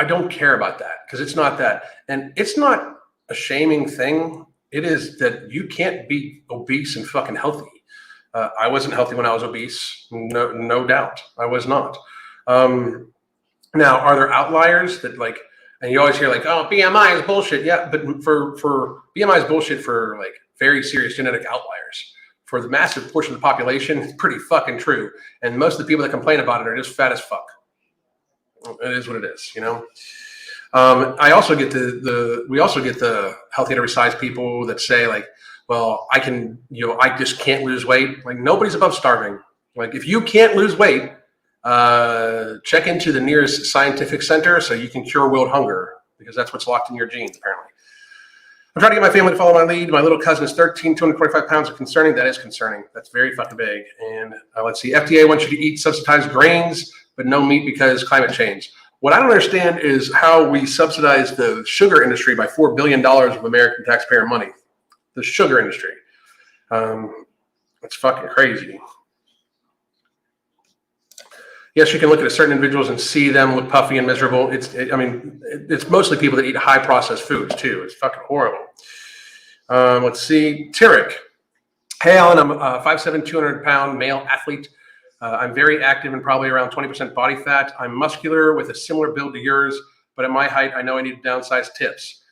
don't care about that, because it's not that, and it's not a shaming thing. It is that you can't be obese and fucking healthy. I wasn't healthy when I was obese. No doubt. I was not. Now, are there outliers that like, and you always hear like, oh, BMI is bullshit. Yeah, but for BMI is bullshit for like very serious genetic outliers. For the massive portion of the population, it's pretty fucking true. And most of the people that complain about it are just fat as fuck. It is what it is, you know. I also get we also get the healthy at every size people that say like, well, I can, you know, I just can't lose weight. Like nobody's above starving. Like if you can't lose weight, check into the nearest scientific center so you can cure world hunger, because that's what's locked in your genes apparently. I'm trying to get my family to follow my lead. My little cousin is 13, 225 pounds. Are concerning. That is concerning. That's very fucking big. And let's see, FDA wants you to eat subsidized grains, but no meat because climate change. What I don't understand is how we subsidize the sugar industry by $4 billion of American taxpayer money. The sugar industry. It's fucking crazy. Yes, you can look at certain individuals and see them look puffy and miserable. It's mostly people that eat high processed foods too. It's fucking horrible. Let's see. Tarek. Hey, Alan, I'm a 5'7", 200-pound male athlete. I'm very active and probably around 20% body fat. I'm muscular with a similar build to yours, but at my height, I know I need to downsize. Tips.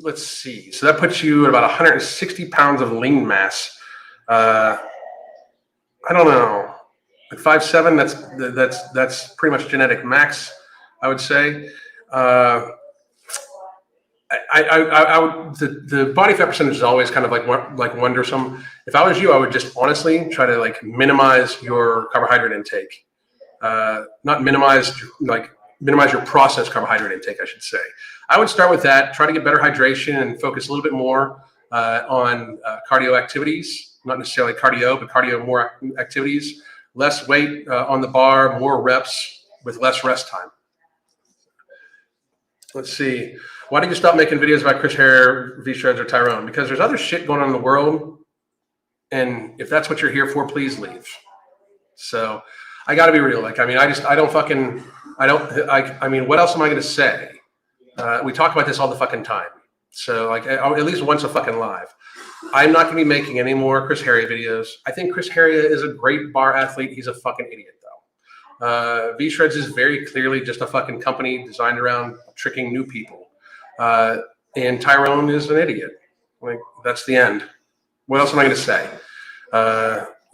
Let's see. So that puts you at about 160 pounds of lean mass. I don't know. At 5'7", that's pretty much genetic max, I would say. I would, the body fat percentage is always kind of like wondersome. If I was you, I would just honestly try to like minimize your carbohydrate intake. Not minimize, like minimize your processed carbohydrate intake, I should say. I would start with that. Try to get better hydration and focus a little bit more on cardio activities. Not necessarily cardio, but cardio more activities. Less weight on the bar, more reps with less rest time. Let's see. Why did you stop making videos about Chris Hair, V-Shreds, or Tyrone? Because there's other shit going on in the world. And if that's what you're here for, please leave. So I got to be real. Like, I mean, what else am I going to say? We talk about this all the fucking time. So like at least once a fucking live. I'm not going to be making any more Chris Heria videos. I think Chris Heria is a great bar athlete. He's a fucking idiot, though. V-Shreds is very clearly just a fucking company designed around tricking new people. And Tyrone is an idiot. Like, that's the end. What else am I going to say?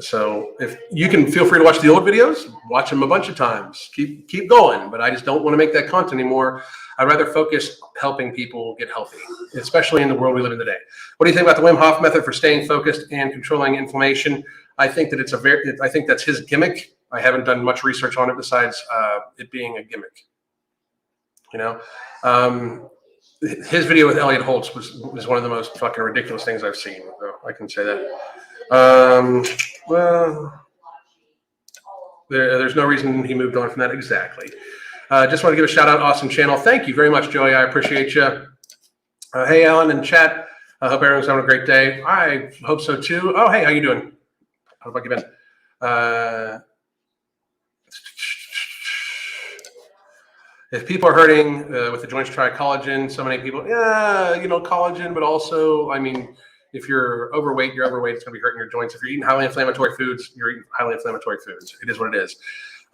So if you can feel free to watch the old videos, watch them a bunch of times. Keep going. But I just don't want to make that content anymore. I'd rather focus helping people get healthy, especially in the world we live in today. What do you think about the Wim Hof method for staying focused and controlling inflammation? I think that I think that's his gimmick. I haven't done much research on it besides it being a gimmick. You know, his video with Elliot Holtz was one of the most fucking ridiculous things I've seen. So I can say that. Well, there's no reason he moved on from that exactly. Just want to give a shout out. Awesome channel. Thank you very much, Joey. I appreciate you. Hey, Alan in chat. I hope everyone's having a great day. I hope so too. Oh, hey, how you doing? How about you been? If people are hurting with the joints, try collagen. So many people, yeah, you know, collagen, but also, I mean, if you're overweight, it's going to be hurting your joints. If you're eating highly inflammatory foods, you're eating highly inflammatory foods. It is what it is.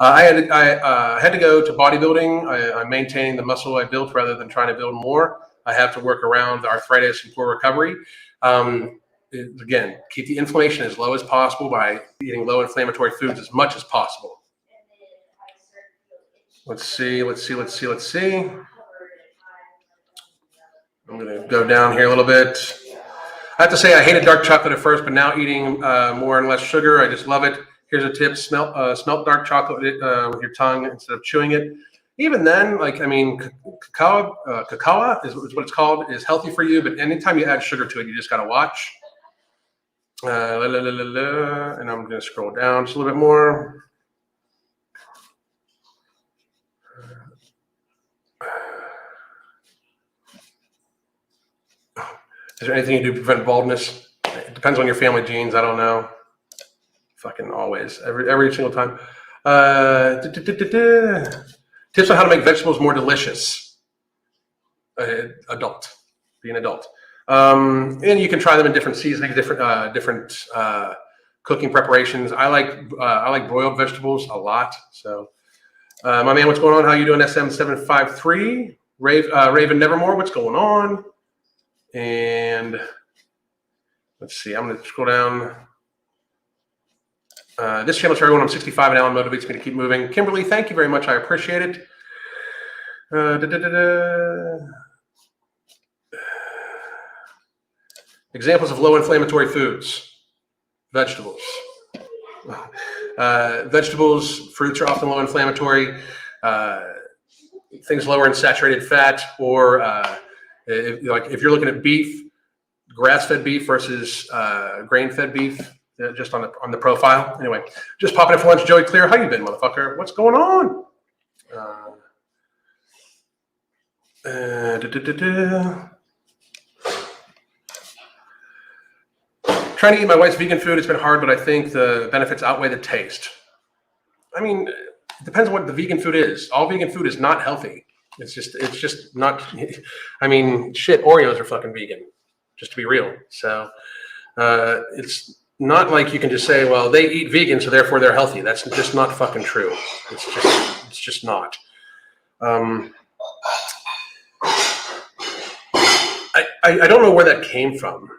I had to go to bodybuilding. I'm maintaining the muscle I built rather than trying to build more. I have to work around the arthritis and poor recovery. Again, keep the inflammation as low as possible by eating low inflammatory foods as much as possible. Let's see. I'm going to go down here a little bit. I have to say I hated dark chocolate at first, but now eating more and less sugar, I just love it. Here's a tip: smelt dark chocolate with your tongue instead of chewing it. Even then, like, I mean, cacao is what it's called, is healthy for you, but anytime you add sugar to it, you just got to watch. And I'm going to scroll down just a little bit more. Is there anything you do to prevent baldness? It depends on your family genes. I don't know. Fucking always. Every single time. Tips on how to make vegetables more delicious. adult. Be an adult. And you can try them in different seasonings, different cooking preparations. I like broiled vegetables a lot. So, my man, what's going on? How you doing? SM753 Raven Nevermore. What's going on? And let's see. I'm going to scroll down. This channel is for everyone. I'm 65 and Alan motivates me to keep moving. Kimberly, thank you very much. I appreciate it. Examples of low inflammatory foods. Vegetables. Vegetables, fruits are often low inflammatory. Things lower in saturated fat, or if you're looking at beef, grass-fed beef versus grain-fed beef, just on the profile. Anyway, just popping in for lunch. Joey Clear, how you been, motherfucker? What's going on? Trying to eat my wife's vegan food. It's been hard, but I think the benefits outweigh the taste. I mean, it depends on what the vegan food is. All vegan food is not healthy. It's just not. I mean, shit. Oreos are fucking vegan, just to be real. So it's not like you can just say, well, they eat vegan, so therefore they're healthy. That's just not fucking true. It's just not. I don't know where that came from.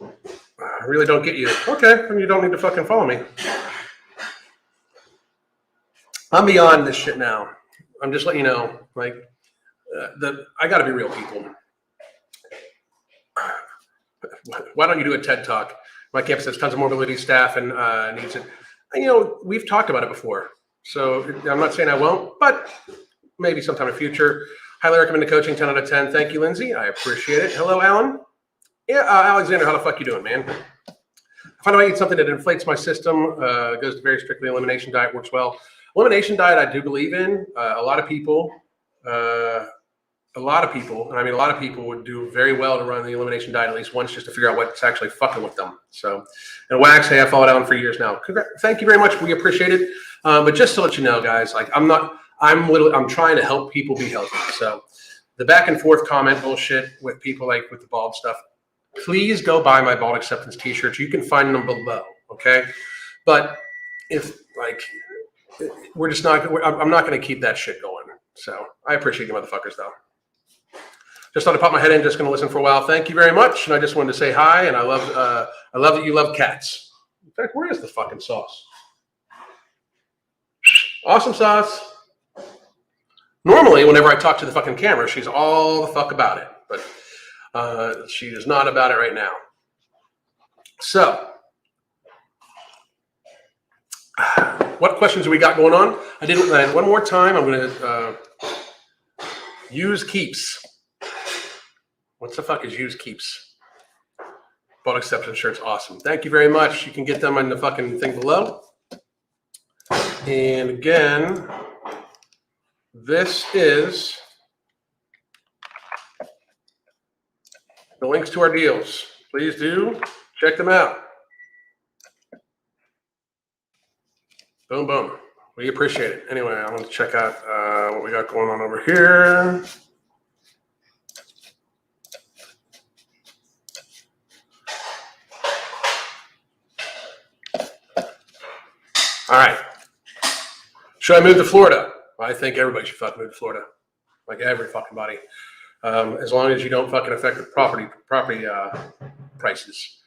I really don't get you. Okay, then you don't need to fucking follow me. I'm beyond this shit now. I'm just letting you know, like, I got to be real, people. Why don't you do a TED Talk? My campus has tons of mobility staff and needs it. And, you know, we've talked about it before. So I'm not saying I won't, but maybe sometime in the future. Highly recommend the coaching, 10 out of 10. Thank you, Lindsay. I appreciate it. Hello, Alan. Yeah, Alexander, how the fuck you doing, man? I find I eat something that inflates my system, goes to very strictly elimination diet, works well. Elimination diet, I do believe in. A lot of people, and I mean, a lot of people would do very well to run the elimination diet at least once just to figure out what's actually fucking with them. So, and Wax, hey, I followed Alan for years now. Thank you very much. We appreciate it. But just to let you know, guys, like I'm trying to help people be healthy. So the back and forth comment bullshit with people like with the bald stuff, please go buy my bald acceptance t-shirts. You can find them below. Okay. But if like, I'm not going to keep that shit going. So I appreciate you motherfuckers though. Just thought I'd pop my head in, just going to listen for a while. Thank you very much. And I just wanted to say hi. And I love that you love cats. In fact, where is the fucking sauce? Awesome sauce. Normally, whenever I talk to the fucking camera, she's all the fuck about it. But she is not about it right now. So, what questions do we got going on? I did one more time. I'm going to use keeps. What the fuck is use keeps? Bald acceptance shirts, awesome. Thank you very much. You can get them in the fucking thing below. And again, this is the links to our deals. Please do check them out. Boom, boom. We appreciate it. Anyway, I want to check out what we got going on over here. All right. Should I move to Florida? I think everybody should fucking move to Florida. Like every fucking body. As long as you don't fucking affect the property prices.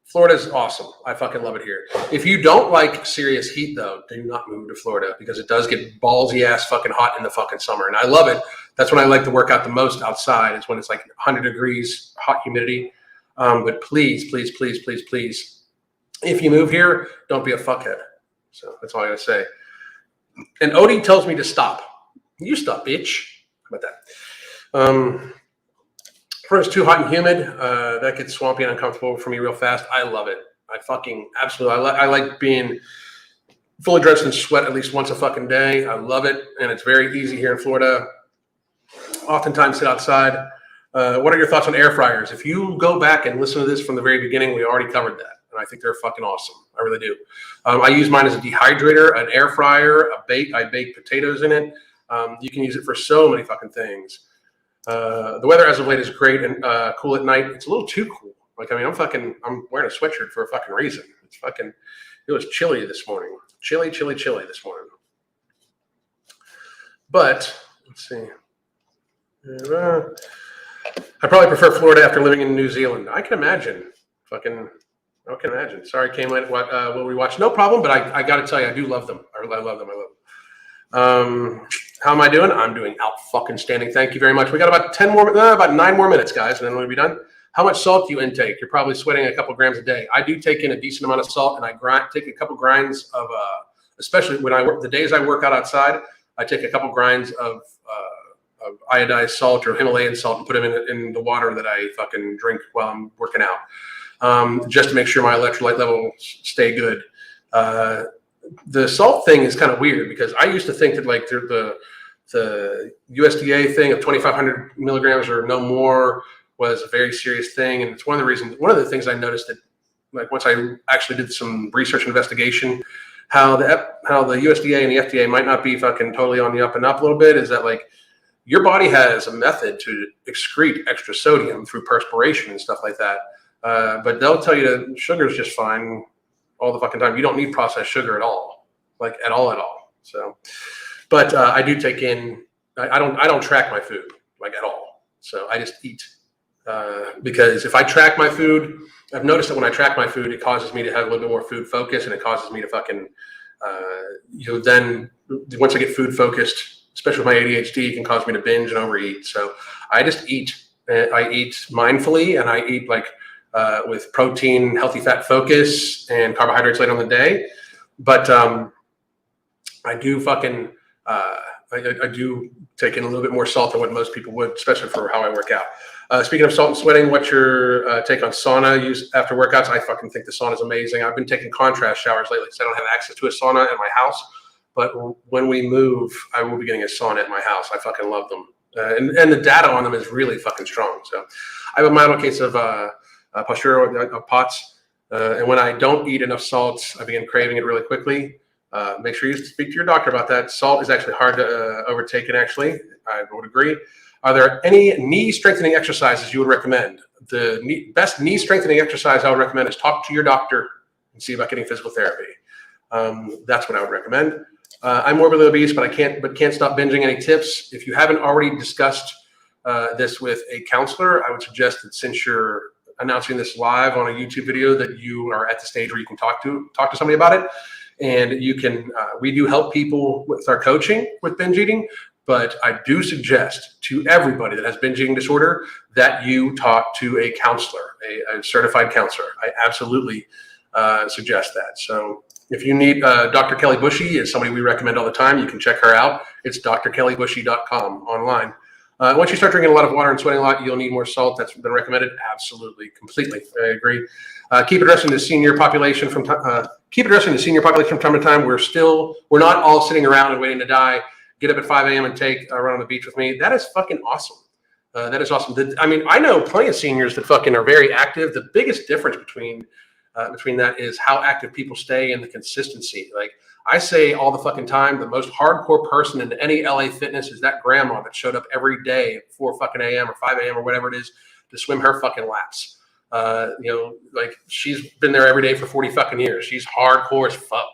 Florida's awesome. I fucking love it here. If you don't like serious heat though, do not move to Florida because it does get ballsy ass fucking hot in the fucking summer. And I love it. That's when I like to work out the most outside. It's when it's like 100 degrees, hot humidity. But please, please, please, please, please, if you move here, don't be a fuckhead. So that's all I gotta say. And Odie tells me to stop. You stop, bitch. How about that? First, too hot and humid. That gets swampy and uncomfortable for me real fast. I love it. I fucking absolutely. I like being fully dressed in sweat at least once a fucking day. I love it, and it's very easy here in Florida. Oftentimes sit outside. What are your thoughts on air fryers? If you go back and listen to this from the very beginning, we already covered that. And I think they're fucking awesome. I really do. I use mine as a dehydrator, an air fryer, I bake potatoes in it. You can use it for so many fucking things. The weather as of late is great and cool at night. It's a little too cool. Like, I mean, I'm wearing a sweatshirt for a fucking reason. It was chilly this morning. Chilly this morning. But, let's see. I probably prefer Florida after living in New Zealand. I can imagine. I can imagine. Sorry, came late. What will we watch? No problem, but I got to tell you, I do love them. I love them. How am I doing? I'm doing out fucking standing. Thank you very much. We got about 9 more minutes, guys, and then we'll be done. How much salt do you intake? You're probably sweating a couple grams a day. I do take in a decent amount of salt, and I take a couple grinds of, especially when the days I work out outside, I take a couple grinds of iodized salt or Himalayan salt and put them in the water that I fucking drink while I'm working out, just to make sure my electrolyte levels stay good. The salt thing is kind of weird because I used to think that like the USDA thing of 2,500 milligrams or no more was a very serious thing, and it's one of the things I noticed that, like, once I actually did some research investigation, how the USDA and the FDA might not be fucking totally on the up and up a little bit, is that like your body has a method to excrete extra sodium through perspiration and stuff like that, but they'll tell you that sugar is just fine all the fucking time. You don't need processed sugar at all, like at all. So, but I do take in. I don't track my food like at all. So I just eat. Because if I track my food, I've noticed that when I track my food, it causes me to have a little bit more food focus, and it causes me to fucking, then once I get food focused, especially with my ADHD, it can cause me to binge and overeat. So I just eat. I eat mindfully, and I eat like with protein, healthy fat focus, and carbohydrates late on the day. But I do fucking, I do take in a little bit more salt than what most people would, especially for how I work out. Speaking of salt and sweating, what's your take on sauna use after workouts? I fucking think the sauna is amazing. I've been taking contrast showers lately because I don't have access to a sauna at my house. But when we move, I will be getting a sauna at my house. I fucking love them. And the data on them is really fucking strong. So I have a mild case of postura of POTS. And when I don't eat enough salt, I begin craving it really quickly. Make sure you speak to your doctor about that. Salt is actually hard to overtake it, actually. I would agree. Are there any knee strengthening exercises you would recommend? The best knee strengthening exercise I would recommend is talk to your doctor and see about getting physical therapy. That's what I would recommend. I'm morbidly obese, but can't stop binging. Any tips? If you haven't already discussed this with a counselor, I would suggest that since you're announcing this live on a YouTube video, that you are at the stage where you can talk to somebody about it. And you can, we do help people with our coaching with binge eating, but I do suggest to everybody that has binge eating disorder that you talk to a counselor, a certified counselor. I absolutely suggest that. So if you need, Dr. Kelly Bushy is somebody we recommend all the time. You can check her out. It's drkellybushy.com online. Once you start drinking a lot of water and sweating a lot, you'll need more salt. That's been recommended. Absolutely, completely, I agree. Keep addressing the senior population from time to time. We're not all sitting around and waiting to die. Get up at 5 a.m. and take a run on the beach with me. That is fucking awesome. That is awesome. I know plenty of seniors that fucking are very active. The biggest difference between that is how active people stay and the consistency. Like I say all the fucking time, the most hardcore person in any LA fitness is that grandma that showed up every day at 4 fucking a.m. or 5 a.m. or whatever it is to swim her fucking laps. Like she's been there every day for 40 fucking years. She's hardcore as fuck.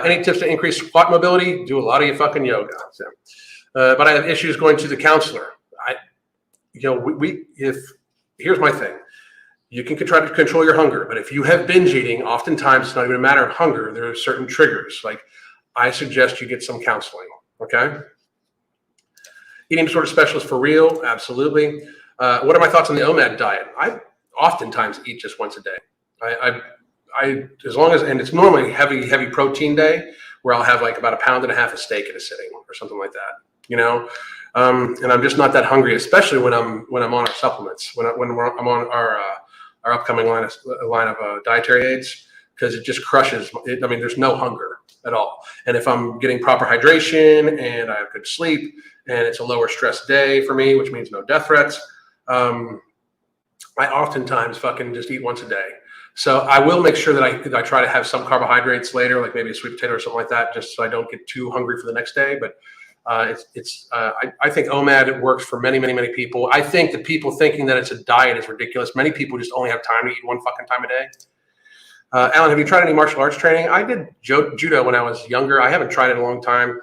Any tips to increase squat mobility? Do a lot of your fucking yoga. So, but I have issues going to the counselor. Here's my thing. You can try to control your hunger, but if you have binge eating, oftentimes it's not even a matter of hunger. There are certain triggers. Like I suggest you get some counseling. Okay. Eating disorder specialist for real. Absolutely. What are my thoughts on the Omad diet? I oftentimes eat just once a day. As long as, and it's normally heavy protein day where I'll have like about 1.5 pounds of steak at a sitting or something like that, and I'm just not that hungry, especially when I'm on our supplements, when I'm on our upcoming line of dietary aids, because it just crushes. There's no hunger at all. And if I'm getting proper hydration and I have good sleep and it's a lower stress day for me, which means no death threats, I oftentimes fucking just eat once a day. So I will make sure that I try to have some carbohydrates later, like maybe a sweet potato or something like that, just so I don't get too hungry for the next day. But I think Omad works for many people. I think that people thinking that it's a diet is ridiculous. Many people just only have time to eat one fucking time a day. Alan, have you tried any martial arts training? I did judo when I was younger. I haven't tried it in a long time.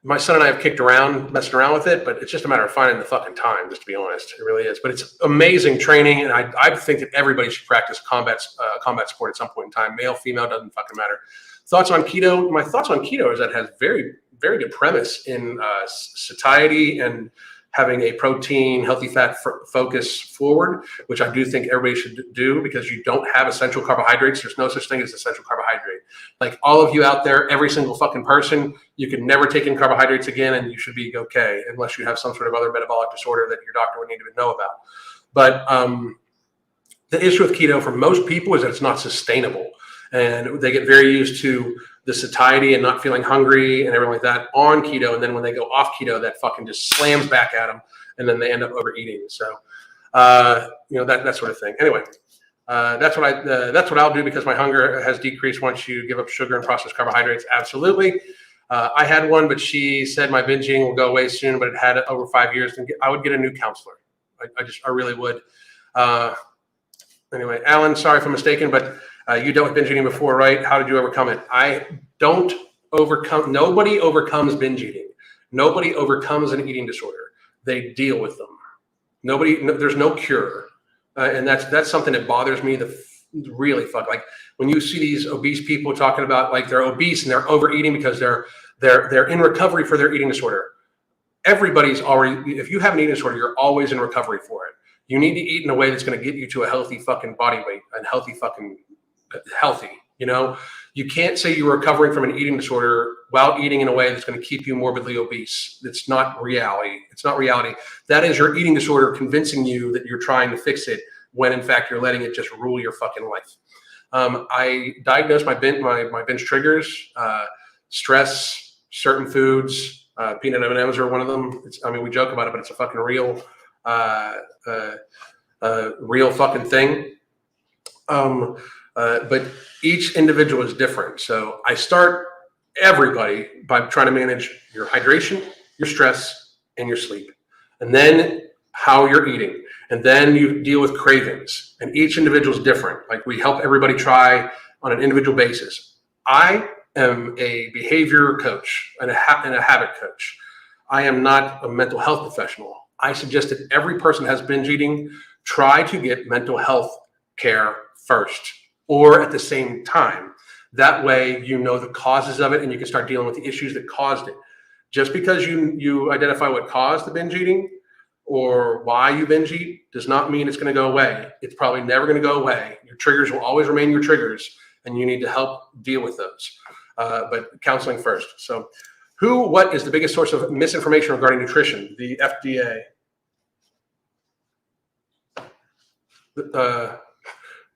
My son and I have kicked around, messing around with it, but it's just a matter of finding the fucking time, just to be honest. It really is. But it's amazing training, and I think that everybody should practice combat sport at some point in time. Male, female, doesn't fucking matter. Thoughts on keto? My thoughts on keto is that it has very, very good premise in satiety and having a protein, healthy fat focus forward, which I do think everybody should do, because you don't have essential carbohydrates. There's no such thing as essential carbohydrate. Like all of you out there, every single fucking person, you can never take in carbohydrates again and you should be okay, unless you have some sort of other metabolic disorder that your doctor would need to know about. But the issue with keto for most people is that it's not sustainable. And they get very used to the satiety and not feeling hungry and everything like that on keto. And then when they go off keto, that fucking just slams back at them. And then they end up overeating. So, that sort of thing. Anyway, that's what I'll do, because my hunger has decreased once you give up sugar and processed carbohydrates. Absolutely. I had one, but she said my binge eating will go away soon, but it had it over 5 years. And I would get a new counselor. I really would. Anyway, Alan, sorry if I'm mistaken, but you dealt with binge eating before, right? How did you overcome it? Nobody overcomes binge eating. Nobody overcomes an eating disorder. They deal with them. There's no cure. And that's something that bothers me. Really fuck. Like when you see these obese people talking about like they're obese and they're overeating because they're in recovery for their eating disorder. Everybody's already, if you have an eating disorder, you're always in recovery for it. You need to eat in a way that's going to get you to a healthy fucking body weight and healthy. You can't say you're recovering from an eating disorder while eating in a way that's going to keep you morbidly obese. It's not reality. It's not reality. That is your eating disorder convincing you that you're trying to fix it, when in fact you're letting it just rule your fucking life. I diagnosed my binge triggers, stress, certain foods, peanut M&Ms are one of them. We joke about it, but it's a fucking real fucking thing. But each individual is different. So I start everybody by trying to manage your hydration, your stress, and your sleep. And then how you're eating. And then you deal with cravings. And each individual is different. Like we help everybody try on an individual basis. I am a behavior coach and a habit coach. I am not a mental health professional. I suggest that every person has binge eating, try to get mental health care first or at the same time. That way you know the causes of it and you can start dealing with the issues that caused it. Just because you identify what caused the binge eating or why you binge eat does not mean it's going to go away. It's probably never going to go away. Your triggers will always remain your triggers, and you need to help deal with those. But counseling first. So what is the biggest source of misinformation regarding nutrition? The FDA.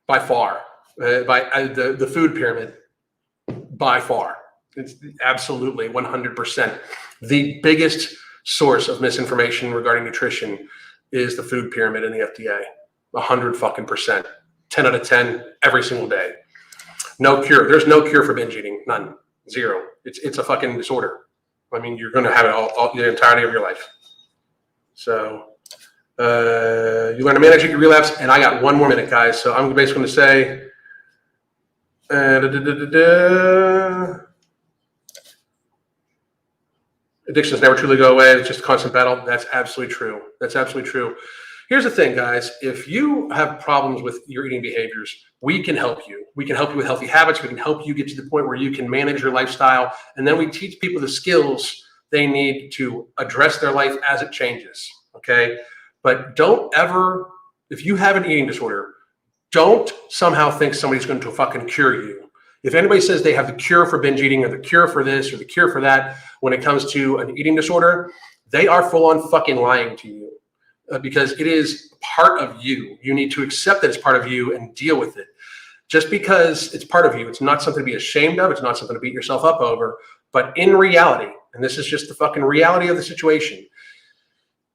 By far. The food pyramid. By far. It's absolutely 100%. The biggest source of misinformation regarding nutrition is the food pyramid in the FDA. 100%. 10 out of 10 every single day. No cure. There's no cure for binge eating. None. Zero. It's a fucking disorder. You're going to have it all the entirety of your life. So you learn to manage your relapse. And I got 1 more minute, guys. So I'm basically going to say addictions never truly go away. It's just a constant battle. That's absolutely true. That's absolutely true. Here's the thing, guys. If you have problems with your eating behaviors, we can help you. We can help you with healthy habits. We can help you get to the point where you can manage your lifestyle. And then we teach people the skills they need to address their life as it changes. Okay? But don't ever, if you have an eating disorder, don't somehow think somebody's going to fucking cure you. If anybody says they have the cure for binge eating or the cure for this or the cure for that, when it comes to an eating disorder, they are full on fucking lying to you because it is part of you. You need to accept that it's part of you and deal with it. Just because it's part of you, it's not something to be ashamed of. It's not something to beat yourself up over. But in reality, and this is just the fucking reality of the situation,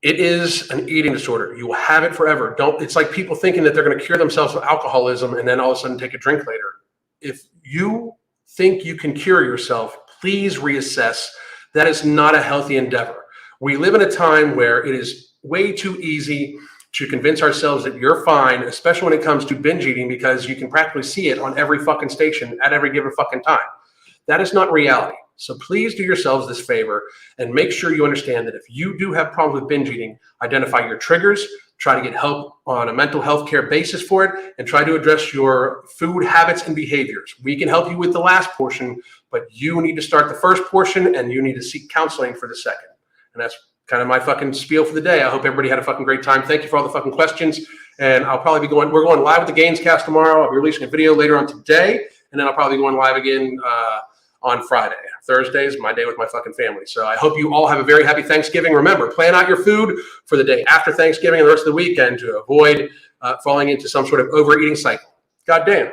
it is an eating disorder. You will have it forever. It's like people thinking that they're going to cure themselves of alcoholism and then all of a sudden take a drink later. If you think you can cure yourself, please reassess. That is not a healthy endeavor. We live in a time where it is way too easy to convince ourselves that you're fine, especially when it comes to binge eating, because you can practically see it on every fucking station at every given fucking time. That is not reality. So please do yourselves this favor and make sure you understand that if you do have problems with binge eating, identify your triggers, try to get help on a mental health care basis for it, and try to address your food habits and behaviors. We can help you with the last portion, but you need to start the first portion and you need to seek counseling for the second. And that's kind of my fucking spiel for the day. I hope everybody had a fucking great time. Thank you for all the fucking questions. And we're going live with the Gains Cast tomorrow. I'll be releasing a video later on today. And then I'll probably be going live again on Friday. Thursday is my day with my fucking family. So I hope you all have a very happy Thanksgiving. Remember, plan out your food for the day after Thanksgiving and the rest of the weekend to avoid falling into some sort of overeating cycle. God damn.